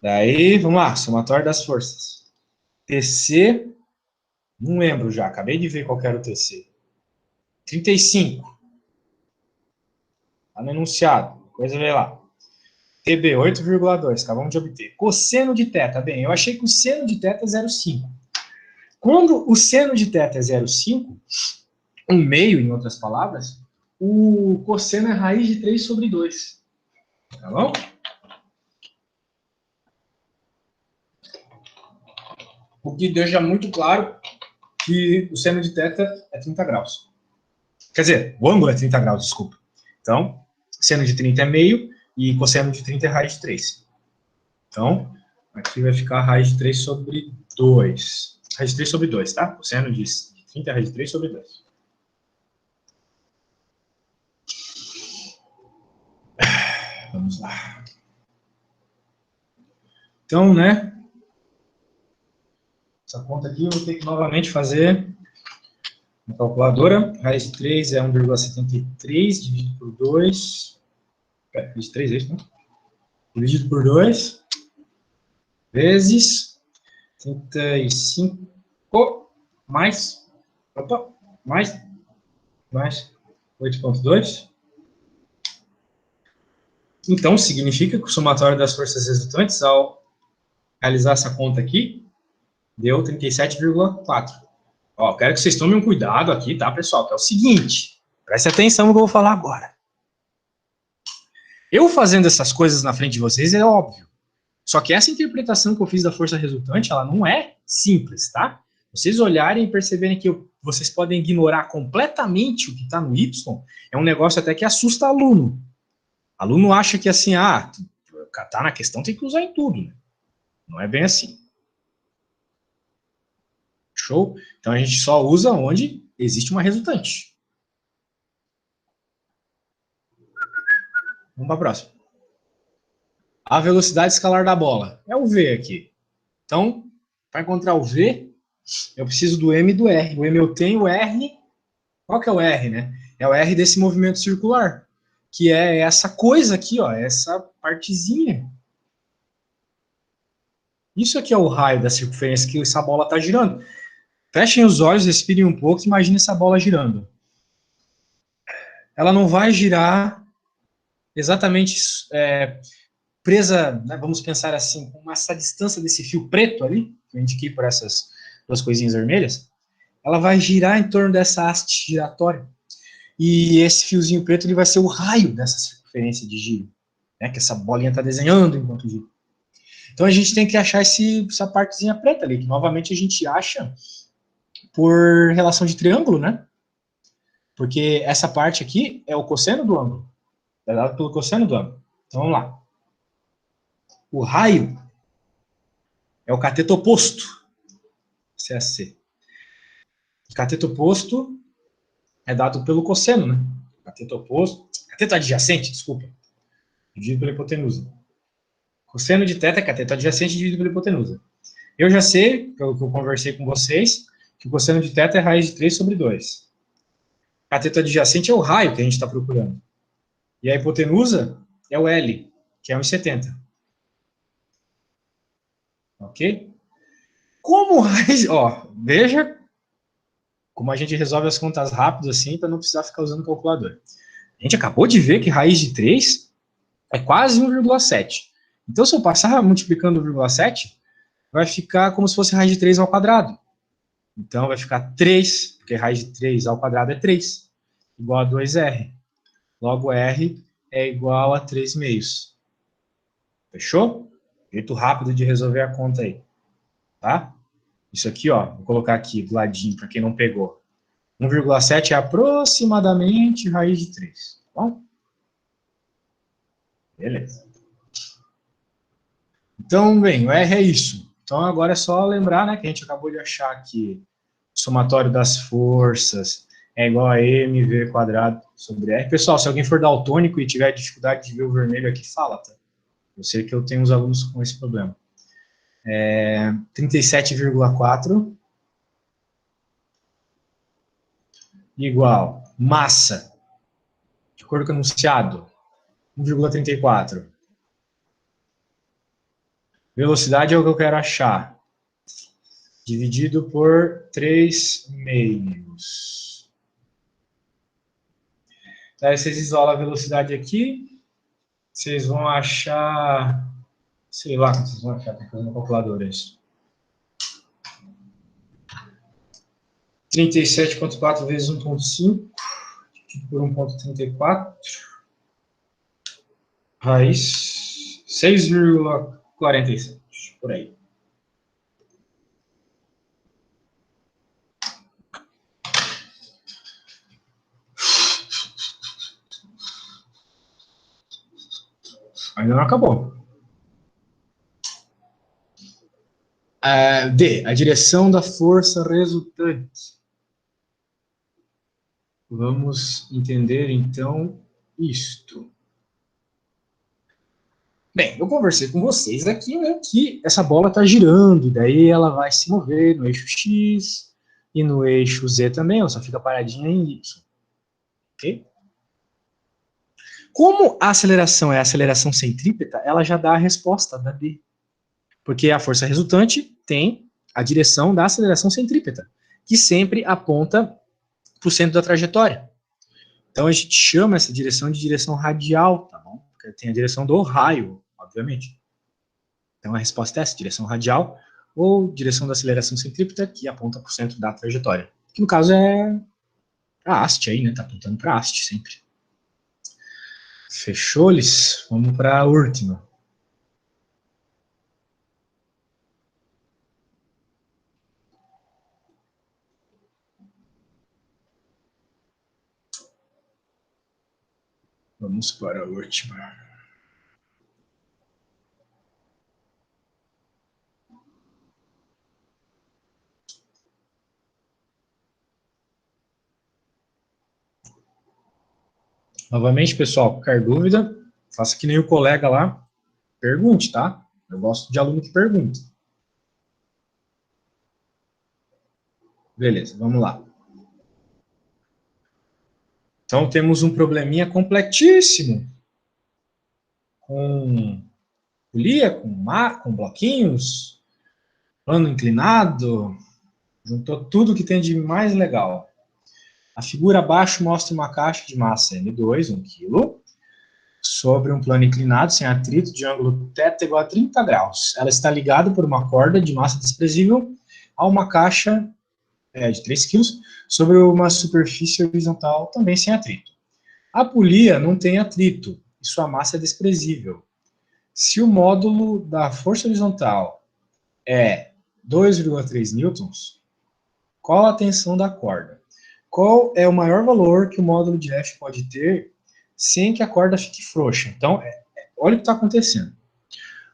Daí, vamos lá, somatório das forças. TC, não lembro já, acabei de ver qual era o TC. 35. Está no enunciado, coisa veio lá. TB, 8,2, acabamos de obter. Cosseno de θ, bem, eu achei que o seno de θ é 0,5. Quando o seno de θ é 0,5, 1/2, em outras palavras, o cosseno é raiz de 3 sobre 2. Tá bom? O que deixa muito claro que o seno de θ é 30 graus. Quer dizer, o ângulo é 30 graus, desculpa. Então, seno de 30 é meio e cosseno de 30 é raiz de 3. Então, aqui vai ficar raiz de 3 sobre 2. Raiz de 3 sobre 2, tá? Cosseno de 30 é raiz de 3 sobre 2. Vamos lá. Então, né? Essa conta aqui eu vou ter que novamente fazer na calculadora. Raiz de 3 é 1,73 dividido por 2. Raiz de 3 é isso, né? Dividido por 2. vezes 35 mais, opa, mais 8,2. Então, significa que o somatório das forças resultantes, ao realizar essa conta aqui, deu 37,4. Ó, quero que vocês tomem um cuidado aqui, tá, pessoal? Que é o seguinte, preste atenção no que eu vou falar agora. Eu fazendo essas coisas na frente de vocês é óbvio. Só que essa interpretação que eu fiz da força resultante, ela não é simples, tá? Vocês olharem e perceberem que vocês podem ignorar completamente o que está no Y, é um negócio até que assusta aluno. Aluno acha que assim, tá na questão, tem que usar em tudo, né? Não é bem assim. Show? Então a gente só usa onde existe uma resultante. Vamos para a próxima. A velocidade escalar da bola. É o V aqui. Então, para encontrar o V, eu preciso do M e do R. O M eu tenho, o R... Qual que é o R, né? É o R desse movimento circular, que é essa coisa aqui, ó, essa partezinha. Isso aqui é o raio da circunferência que essa bola está girando. Fechem os olhos, respirem um pouco e imaginem essa bola girando. Ela não vai girar exatamente presa, né, vamos pensar assim, com essa distância desse fio preto ali, que eu indiquei por essas duas coisinhas vermelhas, ela vai girar em torno dessa haste giratória. E esse fiozinho preto ele vai ser o raio dessa circunferência de giro, né, que essa bolinha está desenhando enquanto gira. Então a gente tem que achar essa partezinha preta ali, que novamente a gente acha por relação de triângulo, né? Porque essa parte aqui é o cosseno do ângulo. É dado pelo cosseno do ângulo. Então vamos lá. O raio é o cateto oposto. CAC. O cateto oposto é dado pelo cosseno, né? Cateto oposto. Cateto adjacente, desculpa. Dividido pela hipotenusa. Cosseno de θ é cateto adjacente dividido pela hipotenusa. Eu já sei, pelo que eu conversei com vocês, que o cosseno de θ é raiz de 3 sobre 2. Cateto adjacente é o raio que a gente está procurando. E a hipotenusa é o L, que é 1,70. Ok? Como raiz... Ó, veja como a gente resolve as contas rápido assim, para não precisar ficar usando calculador. A gente acabou de ver que raiz de 3 é quase 1,7. Então, se eu passar multiplicando 1,7, vai ficar como se fosse raiz de 3 ao quadrado. Então, vai ficar 3, porque raiz de 3 ao quadrado é 3, igual a 2R. Logo, R é igual a 3 meios. Fechou? Jeito rápido de resolver a conta aí. Tá? Isso aqui, ó, vou colocar aqui do ladinho, para quem não pegou. 1,7 é aproximadamente raiz de 3. Tá bom? Beleza. Então, bem, o R é isso. Então, agora é só lembrar, né, que a gente acabou de achar que o somatório das forças é igual a mv quadrado sobre R. Pessoal, se alguém for daltônico e tiver dificuldade de ver o vermelho aqui, fala, tá? Eu sei que eu tenho uns alunos com esse problema. 37,4 igual massa, de acordo com o enunciado, 1,34. Velocidade é o que eu quero achar. Dividido por 3 meios. Daí vocês isolam a velocidade aqui. Vocês vão achar... Sei lá como vocês vão achar, tem que fazer uma calculadora isso. 37,4 vezes 1,5 por 1,34. Raiz 6,47, por aí. Ainda não acabou. D, a direção da força resultante. Vamos entender, então, isto. Bem, eu conversei com vocês aqui, né, que essa bola está girando, daí ela vai se mover no eixo X e no eixo Z também, ela só fica paradinha em Y. Ok? Como a aceleração é a aceleração centrípeta, ela já dá a resposta da D. Porque a força resultante tem a direção da aceleração centrípeta, que sempre aponta para o centro da trajetória. Então a gente chama essa direção de direção radial, tá bom? Porque tem a direção do raio, obviamente. Então a resposta é essa, direção radial ou direção da aceleração centrípeta, que aponta para o centro da trajetória. Que no caso é a haste aí, né? Tá apontando para a haste sempre. Fechou-lhes? Vamos para a última. Vamos para a última. Novamente, pessoal, qualquer dúvida, faça que nem o colega lá, pergunte, tá? Eu gosto de aluno que pergunta. Beleza, vamos lá. Então, temos um probleminha completíssimo, com polia, com bloquinhos, plano inclinado, juntou tudo que tem de mais legal. A figura abaixo mostra uma caixa de massa M2, 1 kg, sobre um plano inclinado, sem atrito, de ângulo θ igual a 30 graus. Ela está ligada por uma corda de massa desprezível a uma caixa de 3 kg sobre uma superfície horizontal também sem atrito. A polia não tem atrito e sua massa é desprezível. Se o módulo da força horizontal é 2,3 newtons, qual a tensão da corda? Qual é o maior valor que o módulo de F pode ter sem que a corda fique frouxa? Então, olha o que está acontecendo.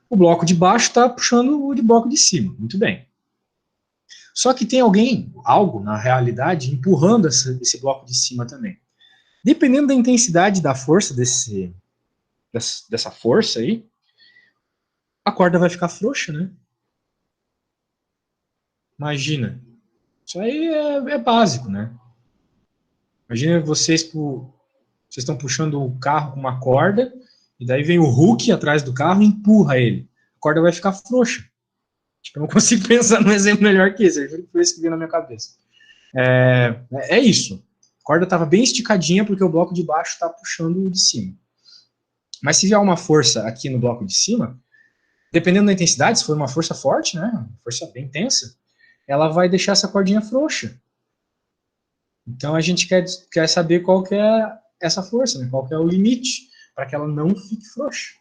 O bloco de baixo está puxando o de bloco de cima. Muito bem. Só que tem algo na realidade, empurrando esse bloco de cima também. Dependendo da intensidade da força dessa força aí, a corda vai ficar frouxa, né? Imagina. Isso aí é básico, né? Imagina vocês estão puxando o carro com uma corda, e daí vem o Hulk atrás do carro e empurra ele. A corda vai ficar frouxa. Eu não consigo pensar num exemplo melhor que esse. Foi esse que veio na minha cabeça. É isso. A corda estava bem esticadinha porque o bloco de baixo está puxando o de cima. Mas se vier uma força aqui no bloco de cima, dependendo da intensidade, se for uma força forte, né, uma força bem intensa, ela vai deixar essa cordinha frouxa. Então a gente quer saber qual que é essa força, né, qual que é o limite para que ela não fique frouxa.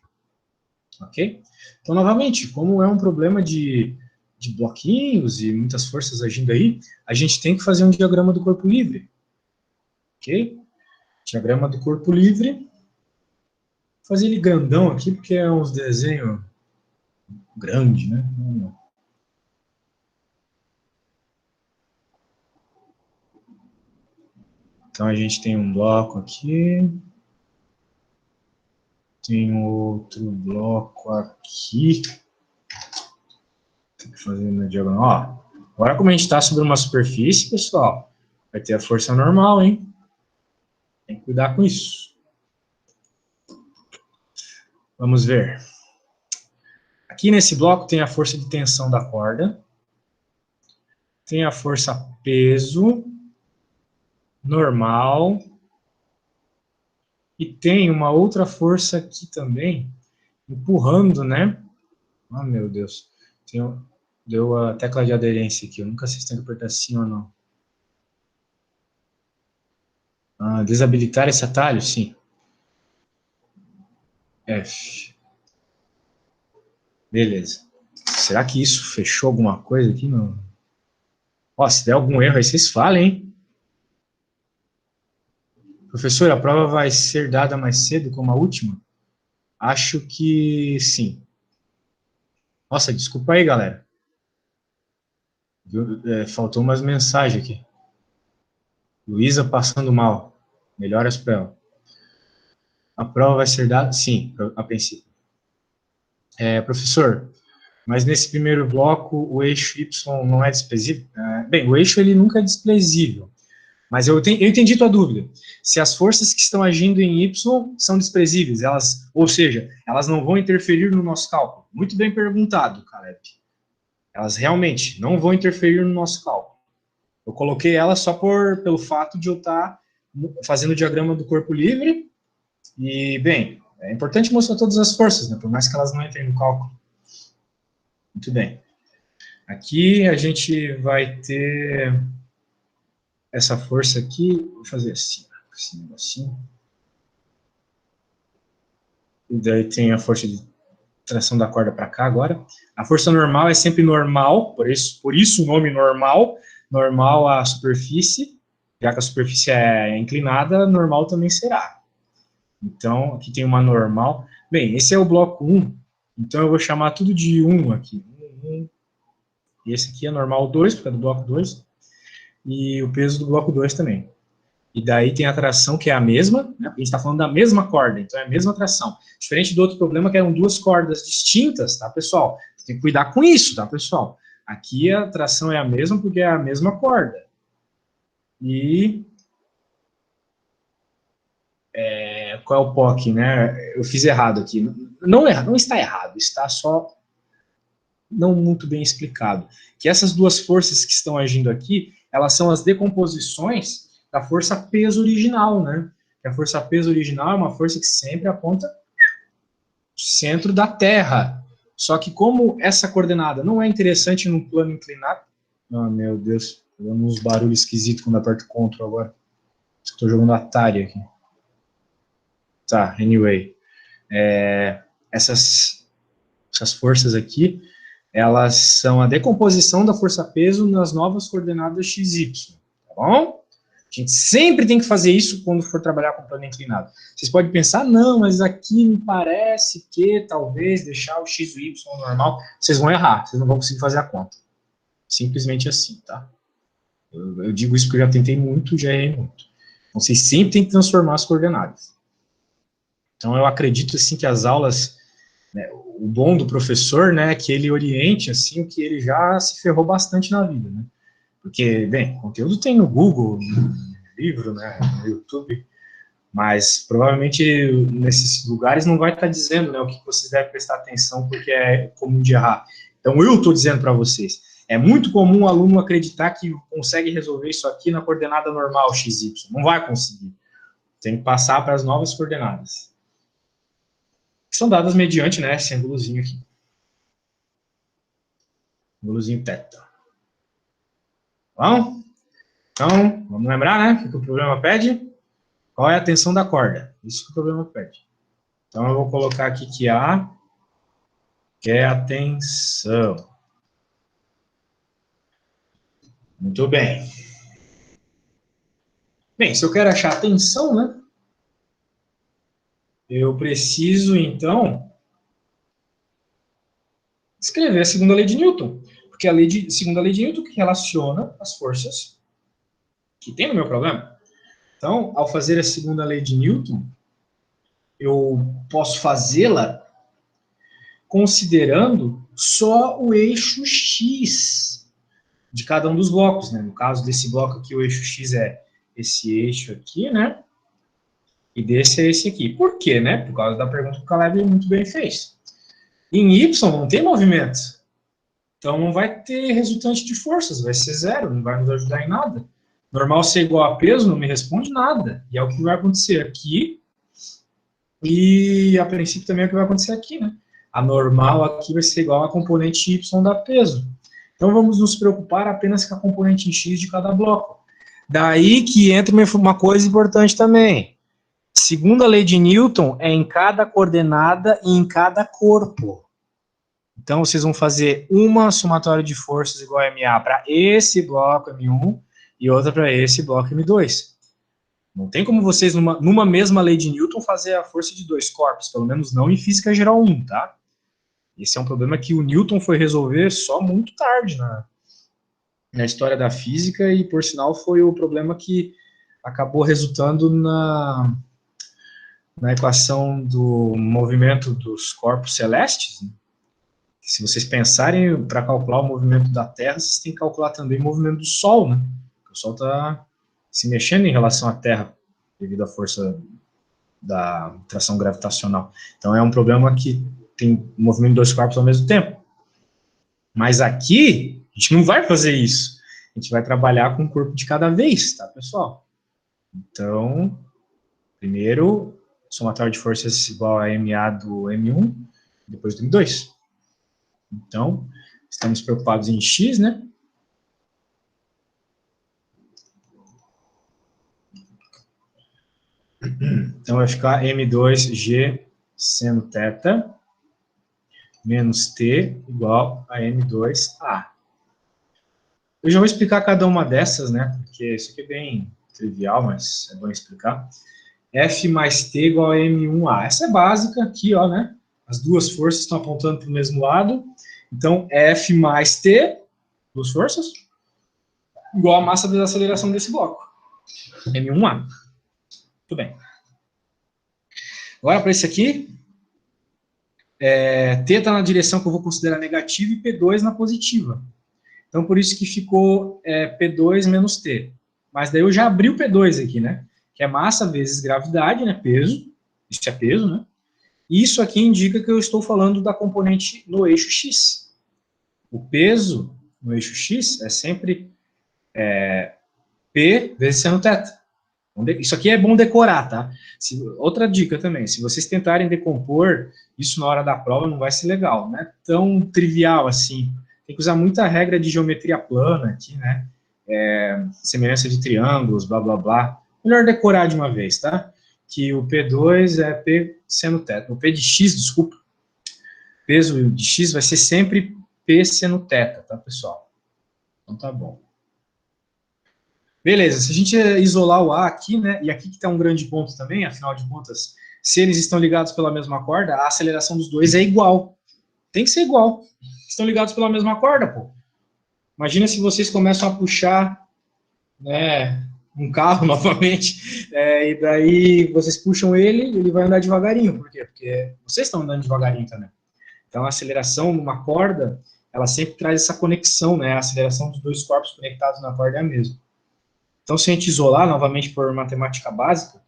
Ok? Então, novamente, como é um problema de bloquinhos e muitas forças agindo aí, a gente tem que fazer um diagrama do corpo livre. Ok? Diagrama do corpo livre. Vou fazer ele grandão aqui, porque é uns desenhos grande, né? Então a gente tem um bloco aqui, tem outro bloco aqui. Tem que fazer na diagonal. Ó, agora como a gente está sobre uma superfície, pessoal, vai ter a força normal, hein? Tem que cuidar com isso. Vamos ver. Aqui nesse bloco tem a força de tensão da corda, tem a força peso normal, e tem uma outra força aqui também, empurrando, né? Ah, meu Deus. Deu a tecla de aderência aqui, eu nunca sei se tem que apertar sim ou não. Desabilitar esse atalho? Sim. F. Beleza. Será que isso fechou alguma coisa aqui? Não. Ó, se der algum erro aí, vocês falem, hein? Professor, a prova vai ser dada mais cedo como a última? Acho que sim. Nossa, desculpa aí, galera. Faltou umas mensagens aqui. Luísa passando mal. Melhoras para ela. A prova vai ser dada? Sim, a princípio. Professor, mas nesse primeiro bloco o eixo Y não é desprezível? Bem, o eixo ele nunca é desprezível, Mas eu entendi tua dúvida. Se as forças que estão agindo em Y são desprezíveis, ou seja, elas não vão interferir no nosso cálculo. Muito bem perguntado, Caleb. Elas realmente não vão interferir no nosso cálculo. Eu coloquei elas só pelo fato de eu estar fazendo o diagrama do corpo livre. E, bem, é importante mostrar todas as forças, né? Por mais que elas não entrem no cálculo. Muito bem. Aqui a gente vai ter essa força aqui, vou fazer assim, esse negocinho. E daí tem a força de tração da corda para cá agora. A força normal é sempre normal, por isso o nome normal, normal à superfície, já que a superfície é inclinada, normal também será. Então, aqui tem uma normal. Bem, esse é o bloco 1, então eu vou chamar tudo de 1 aqui. 1. E esse aqui é normal 2, porque é do bloco 2, e o peso do bloco 2 também. E daí tem a tração, que é a mesma, né? A gente está falando da mesma corda, então é a mesma tração. Diferente do outro problema, que eram duas cordas distintas, tá, pessoal? Tem que cuidar com isso, tá, pessoal? Aqui a tração é a mesma, porque é a mesma corda. E... qual é o POC, né? Eu fiz errado aqui. Não está errado, está só não muito bem explicado. Que essas duas forças que estão agindo aqui, elas são as decomposições da força peso original, né? A força peso original é uma força que sempre aponta centro da Terra. Só que como essa coordenada não é interessante num plano inclinado... Ah, meu Deus, tô dando uns barulhos esquisitos quando aperto Ctrl agora. Estou jogando Atari aqui. Tá, anyway. Essas forças aqui, elas são a decomposição da força-peso nas novas coordenadas XY, tá bom? A gente sempre tem que fazer isso quando for trabalhar com plano inclinado. Vocês podem pensar, não, mas aqui me parece que talvez deixar o x e o y normal, vocês vão errar, vocês não vão conseguir fazer a conta. Simplesmente assim, tá? Eu digo isso porque eu já tentei muito, já errei muito. Então, vocês sempre têm que transformar as coordenadas. Então, eu acredito, assim, que as aulas... né, o bom do professor, né, é que ele oriente, assim, o que ele já se ferrou bastante na vida, né? Porque, bem, conteúdo tem no Google, no livro, né, no YouTube, mas provavelmente nesses lugares não vai estar dizendo, né, o que vocês devem prestar atenção, porque é comum de errar. Então, eu estou dizendo para vocês, é muito comum o aluno acreditar que consegue resolver isso aqui na coordenada normal, XY. Não vai conseguir. Tem que passar para as novas coordenadas. Que são dadas mediante, né, esse ângulozinho aqui. Ângulozinho θ. Bom? Então, vamos lembrar, né, o que o problema pede? Qual é a tensão da corda? Isso que o problema pede. Então, eu vou colocar aqui que A quer a tensão. Muito bem. Bem, se eu quero achar a tensão, né, eu preciso, então, escrever a segunda lei de Newton. Porque a segunda lei de Newton que relaciona as forças que tem no meu problema. Então, ao fazer a segunda lei de Newton, eu posso fazê-la considerando só o eixo X de cada um dos blocos, né? No caso desse bloco aqui, o eixo X é esse eixo aqui, né? E desse é esse aqui. Por quê, né? Por causa da pergunta que o Caleb muito bem fez. Em Y não tem movimento. Então não vai ter resultante de forças, vai ser zero, não vai nos ajudar em nada. Normal ser igual a peso não me responde nada. E é o que vai acontecer aqui. E a princípio também é o que vai acontecer aqui, né? A normal aqui vai ser igual a componente Y da peso. Então vamos nos preocupar apenas com a componente X de cada bloco. Daí que entra uma coisa importante também. Segunda lei de Newton é em cada coordenada e em cada corpo. Então vocês vão fazer uma somatória de forças igual a MA para esse bloco M1 e outra para esse bloco M2. Não tem como vocês, numa mesma lei de Newton, fazer a força de dois corpos, pelo menos não em física geral 1, tá? Esse é um problema que o Newton foi resolver só muito tarde na história da física e, por sinal, foi o problema que acabou resultando na equação do movimento dos corpos celestes. Né? Se vocês pensarem, para calcular o movimento da Terra, vocês têm que calcular também o movimento do Sol, né? Porque o Sol está se mexendo em relação à Terra, devido à força da tração gravitacional. Então, é um problema que tem movimento de dois corpos ao mesmo tempo. Mas aqui, a gente não vai fazer isso. A gente vai trabalhar com um corpo de cada vez, tá, pessoal? Então, primeiro, somatório de forças igual a MA do M1, depois do M2. Então, estamos preocupados em X, né? Então, vai ficar M2G seno θ menos T igual a M2A. Eu já vou explicar cada uma dessas, né? Porque isso aqui é bem trivial, mas é bom explicar. F mais T igual a M1A. Essa é básica aqui, ó, né? As duas forças estão apontando para o mesmo lado. Então, F mais T, duas forças, igual a massa da aceleração desse bloco. M1A. Muito bem. Agora, para esse aqui, T está na direção que eu vou considerar negativa e P2 na positiva. Então, por isso que ficou P2 menos T. Mas daí eu já abri o P2 aqui, né? Que é massa vezes gravidade, né? Peso. Isso é peso, né? E isso aqui indica que eu estou falando da componente no eixo X. O peso no eixo X é sempre P vezes seno θ. Isso aqui é bom decorar, tá? Outra dica também, se vocês tentarem decompor isso na hora da prova, não vai ser legal, não é tão trivial assim. Tem que usar muita regra de geometria plana aqui, né? Semelhança de triângulos, blá, blá, blá. Melhor decorar de uma vez, tá? Que o P2 é P seno θ. O P de X, desculpa, peso de X vai ser sempre P seno θ, tá, pessoal? Então tá bom. Beleza, se a gente isolar o A aqui, né, e aqui que está um grande ponto também, afinal de contas, se eles estão ligados pela mesma corda, a aceleração dos dois é igual. Tem que ser igual. Estão ligados pela mesma corda, pô. Imagina se vocês começam a puxar, né, um carro novamente, e daí vocês puxam ele vai andar devagarinho. Por quê? Porque vocês estão andando devagarinho também. Então, a aceleração numa corda, ela sempre traz essa conexão, né? A aceleração dos dois corpos conectados na corda é a mesma. Então, se a gente isolar, novamente por matemática básica,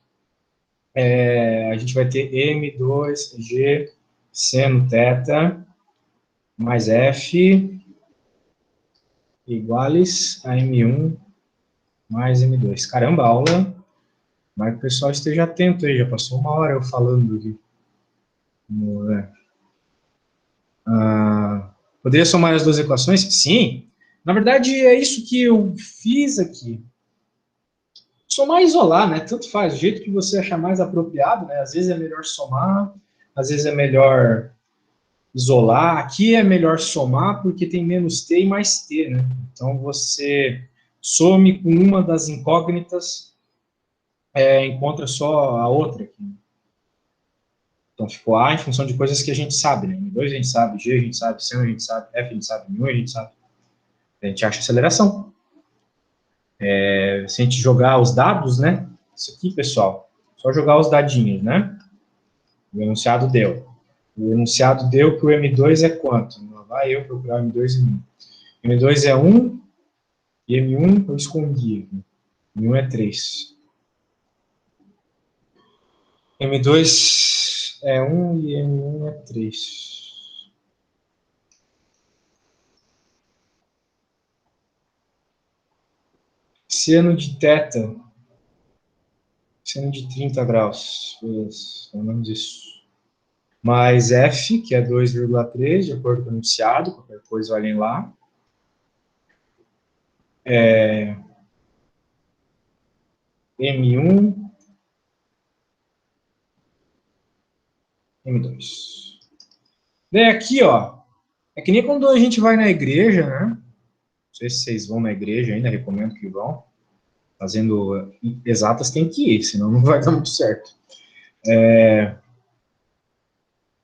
a gente vai ter M2G seno θ mais F iguales a M1 mais M2. Caramba, aula, mas que o pessoal esteja atento aí, já passou uma hora eu falando aqui. Poderia somar as duas equações? Sim. Na verdade, é isso que eu fiz aqui. Somar e isolar, né? Tanto faz, o jeito que você achar mais apropriado, né? Às vezes é melhor somar, às vezes é melhor isolar. Aqui é melhor somar porque tem menos T e mais T, né? Então você some com uma das incógnitas, encontra só a outra aqui. Então ficou A em função de coisas que a gente sabe, né? M2 a gente sabe, G a gente sabe, C a gente sabe, F a gente sabe, M1 a gente sabe. A gente acha aceleração. Se a gente jogar os dados, né? Isso aqui, pessoal, só jogar os dadinhos, né? O enunciado deu. O enunciado deu que o M2 é quanto? Lá vai eu procurar o M2 e M1. M2 é 1 e M1 eu escondi. M1 é 3. M2 é 1 e M1 é 3. Seno de θ. Seno de 30 graus. Beleza, pelo menos isso. Mais F, que é 2,3, de acordo com o enunciado, qualquer coisa olhem lá. M1, M2. Daí aqui, ó, é que nem quando a gente vai na igreja, né? Não sei se vocês vão na igreja ainda, recomendo que vão. Fazendo exatas tem que ir, senão não vai dar muito certo.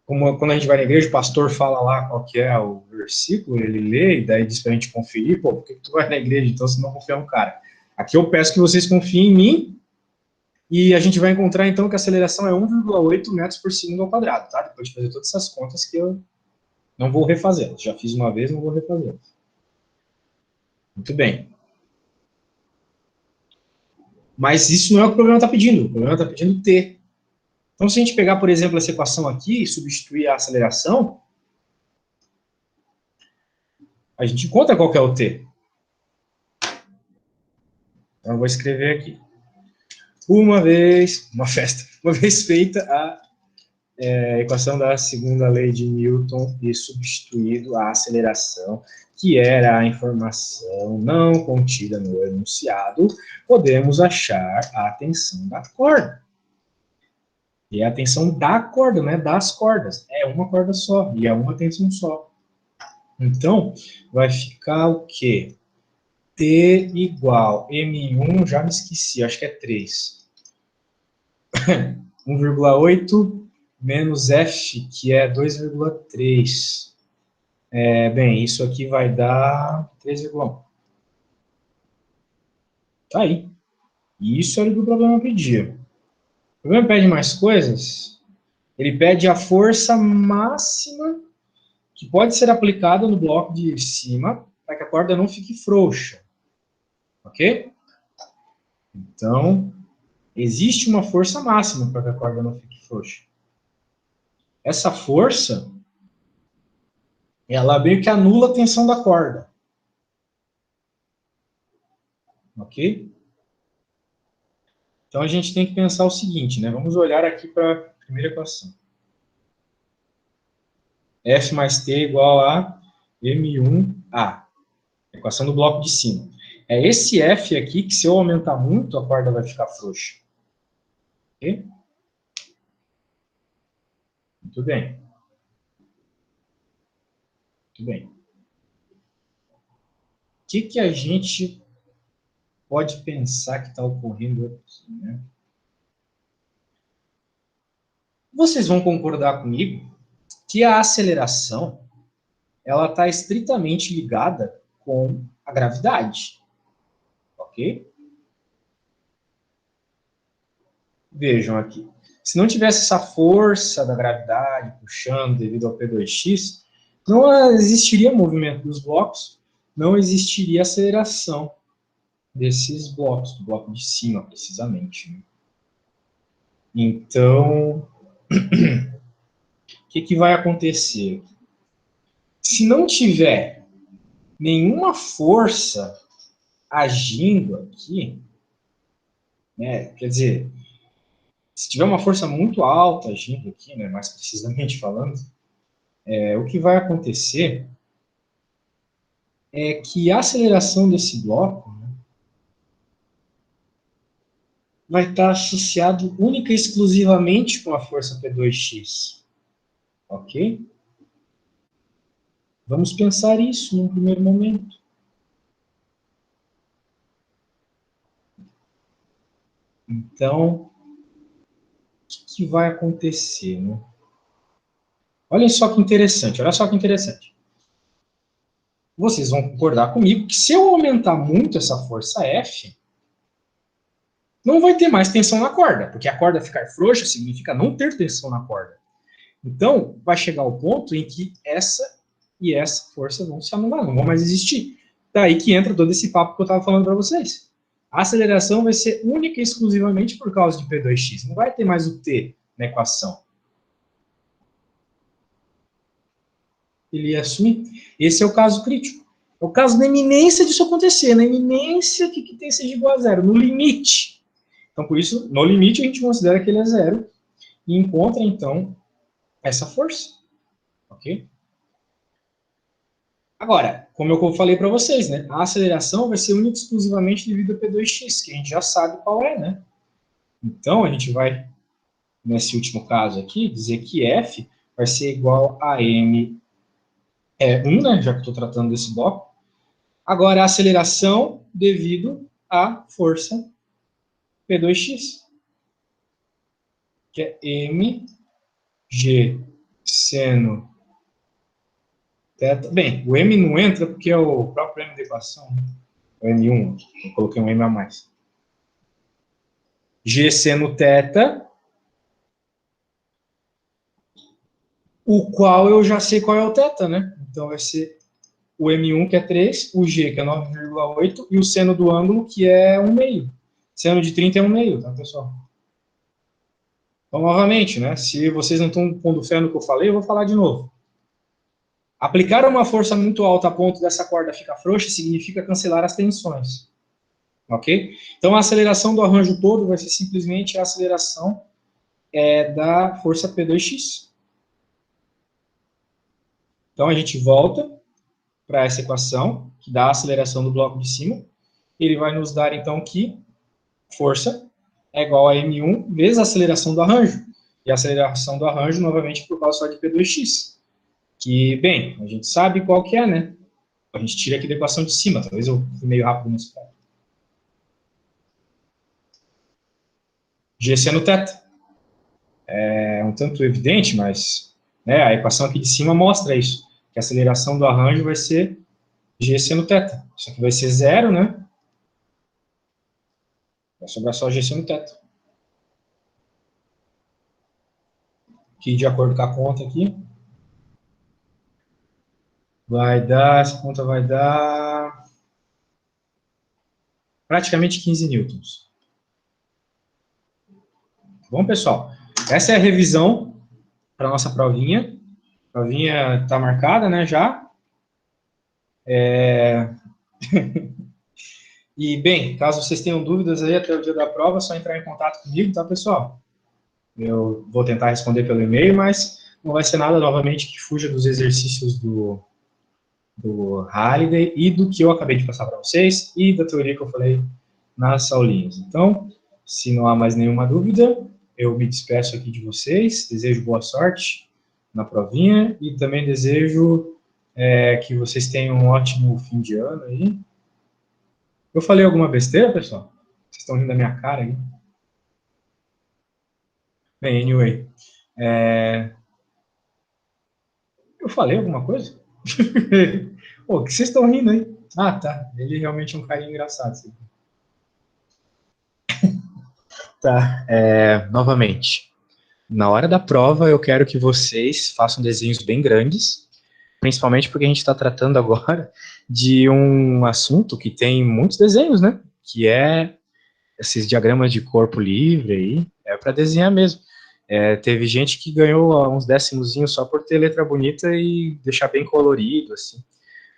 Como quando a gente vai na igreja, o pastor fala lá qual que é o versículo, ele lê, e daí diz pra gente conferir, pô, por que tu vai na igreja? Então você não confia no cara. Aqui eu peço que vocês confiem em mim, e a gente vai encontrar então que a aceleração é 1,8 metros por segundo ao quadrado, tá? Depois de fazer todas essas contas que eu não vou refazer. Já fiz uma vez, não vou refazer. Muito bem. Mas isso não é o que o problema está pedindo. O problema está pedindo t. Então, se a gente pegar, por exemplo, essa equação aqui e substituir a aceleração, a gente encontra qual que é o t. Então, eu vou escrever aqui. Uma vez feita a equação da segunda lei de Newton e substituído a aceleração, que era a informação não contida no enunciado, podemos achar a tensão da corda. E é a tensão da corda, não é das cordas. É uma corda só, e é uma tensão só. Então, vai ficar o quê? T igual M1, já me esqueci, acho que é 3. 1,8 menos F, que é 2,3. Bem, isso aqui vai dar 3,1. Tá aí. E isso era o que o problema pedia. O problema pede mais coisas. Ele pede a força máxima que pode ser aplicada no bloco de cima para que a corda não fique frouxa. Ok? Então, existe uma força máxima para que a corda não fique frouxa. Essa força, ela meio que anula a tensão da corda. Ok? Então, a gente tem que pensar o seguinte, né? Vamos olhar aqui para a primeira equação. F mais T igual a M1A. Equação do bloco de cima. É esse F aqui que, se eu aumentar muito, a corda vai ficar frouxa. Ok? Muito bem. Muito bem. O que a gente pode pensar que está ocorrendo aqui, né? Vocês vão concordar comigo que a aceleração ela está estritamente ligada com a gravidade, ok? Vejam aqui. Se não tivesse essa força da gravidade puxando devido ao P2x, não existiria movimento dos blocos, não existiria aceleração desses blocos, do bloco de cima, precisamente. Né? Então, o que vai acontecer? Se não tiver nenhuma força agindo aqui, né, quer dizer, se tiver uma força muito alta agindo aqui, né, mais precisamente falando, o que vai acontecer é que a aceleração desse bloco, né, vai estar associado única e exclusivamente com a força P2x. Ok? Vamos pensar isso num primeiro momento. Então, o que vai acontecer, né? Olha só que interessante, olha só que interessante. Vocês vão concordar comigo que se eu aumentar muito essa força F, não vai ter mais tensão na corda, porque a corda ficar frouxa significa não ter tensão na corda. Então, vai chegar o ponto em que essa e essa força vão se anular, não vão mais existir. Daí que entra todo esse papo que eu estava falando para vocês. A aceleração vai ser única e exclusivamente por causa de P2x. Não vai ter mais o T na equação. Ele ia assumir. Esse é o caso crítico. É o caso da iminência disso acontecer. Na iminência que T seja igual a zero. No limite. Então, por isso, no limite, a gente considera que ele é zero. E encontra, então, essa força. Ok? Agora, como eu falei para vocês, né? A aceleração vai ser única e exclusivamente devido a P2x, que a gente já sabe qual é, né? Então, a gente vai, nesse último caso aqui, dizer que F vai ser igual a M 1, né? Já que estou tratando desse bloco. Agora, a aceleração devido à força P2x, que é mg seno teta. Bem, o m não entra porque é o próprio m da equação, né? O m1, eu coloquei um m a mais. G seno teta, o qual eu já sei qual é o teta, né? Então vai ser o M1, que é 3, o G, que é 9,8, e o seno do ângulo, que é 1,5. Seno de 30 é 1,5, tá, pessoal? Então, novamente, né, se vocês não estão pondo fé no que eu falei, eu vou falar de novo. Aplicar uma força muito alta a ponto dessa corda ficar frouxa significa cancelar as tensões. Ok? Então, a aceleração do arranjo todo vai ser simplesmente a aceleração da força P2x. Então, a gente volta para essa equação, que dá a aceleração do bloco de cima. Ele vai nos dar, então, que força é igual a M1 vezes a aceleração do arranjo. E a aceleração do arranjo, novamente, por causa só de P2x. Que, bem, a gente sabe qual que é, né? A gente tira aqui da equação de cima. Talvez eu fui meio rápido nesse ponto. G seno θ. É um tanto evidente, mas né, a equação aqui de cima mostra isso. Que a aceleração do arranjo vai ser G seno θ. Isso aqui vai ser zero, né? Vai sobrar só G seno θ. Que, de acordo com a conta aqui, vai dar, essa conta vai dar praticamente 15 newtons. Bom, pessoal, essa é a revisão para a nossa provinha. A provinha está marcada, né, já. E, bem, caso vocês tenham dúvidas aí até o dia da prova, é só entrar em contato comigo, tá, pessoal? Eu vou tentar responder pelo e-mail, mas não vai ser nada, novamente, que fuja dos exercícios do Halliday e do que eu acabei de passar para vocês e da teoria que eu falei nas aulinhas. Então, se não há mais nenhuma dúvida, eu me despeço aqui de vocês, desejo boa sorte na provinha e também desejo que vocês tenham um ótimo fim de ano aí. Eu falei alguma besteira, pessoal? Vocês estão rindo da minha cara aí? Bem, anyway, eu falei alguma coisa? Pô, o que vocês estão rindo aí? Ah, tá. Ele realmente é um carinha engraçado. Assim. Tá. Novamente, na hora da prova, eu quero que vocês façam desenhos bem grandes, principalmente porque a gente está tratando agora de um assunto que tem muitos desenhos, né? Que é esses diagramas de corpo livre aí, é para desenhar mesmo. Teve gente que ganhou uns décimozinhos só por ter letra bonita e deixar bem colorido, assim.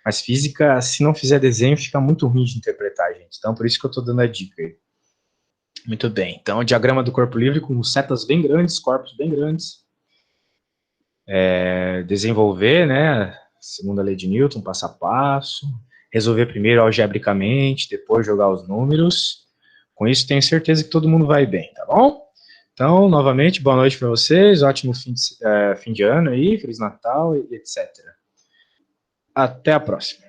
Mas física, se não fizer desenho, fica muito ruim de interpretar, gente. Então, por isso que eu estou dando a dica aí. Muito bem. Então, o diagrama do corpo livre com setas bem grandes, corpos bem grandes. Desenvolver, né, segundo a lei de Newton, passo a passo. Resolver primeiro algebricamente, depois jogar os números. Com isso, tenho certeza que todo mundo vai bem, tá bom? Então, novamente, boa noite para vocês, ótimo fim de ano aí, Feliz Natal, etc. Até a próxima.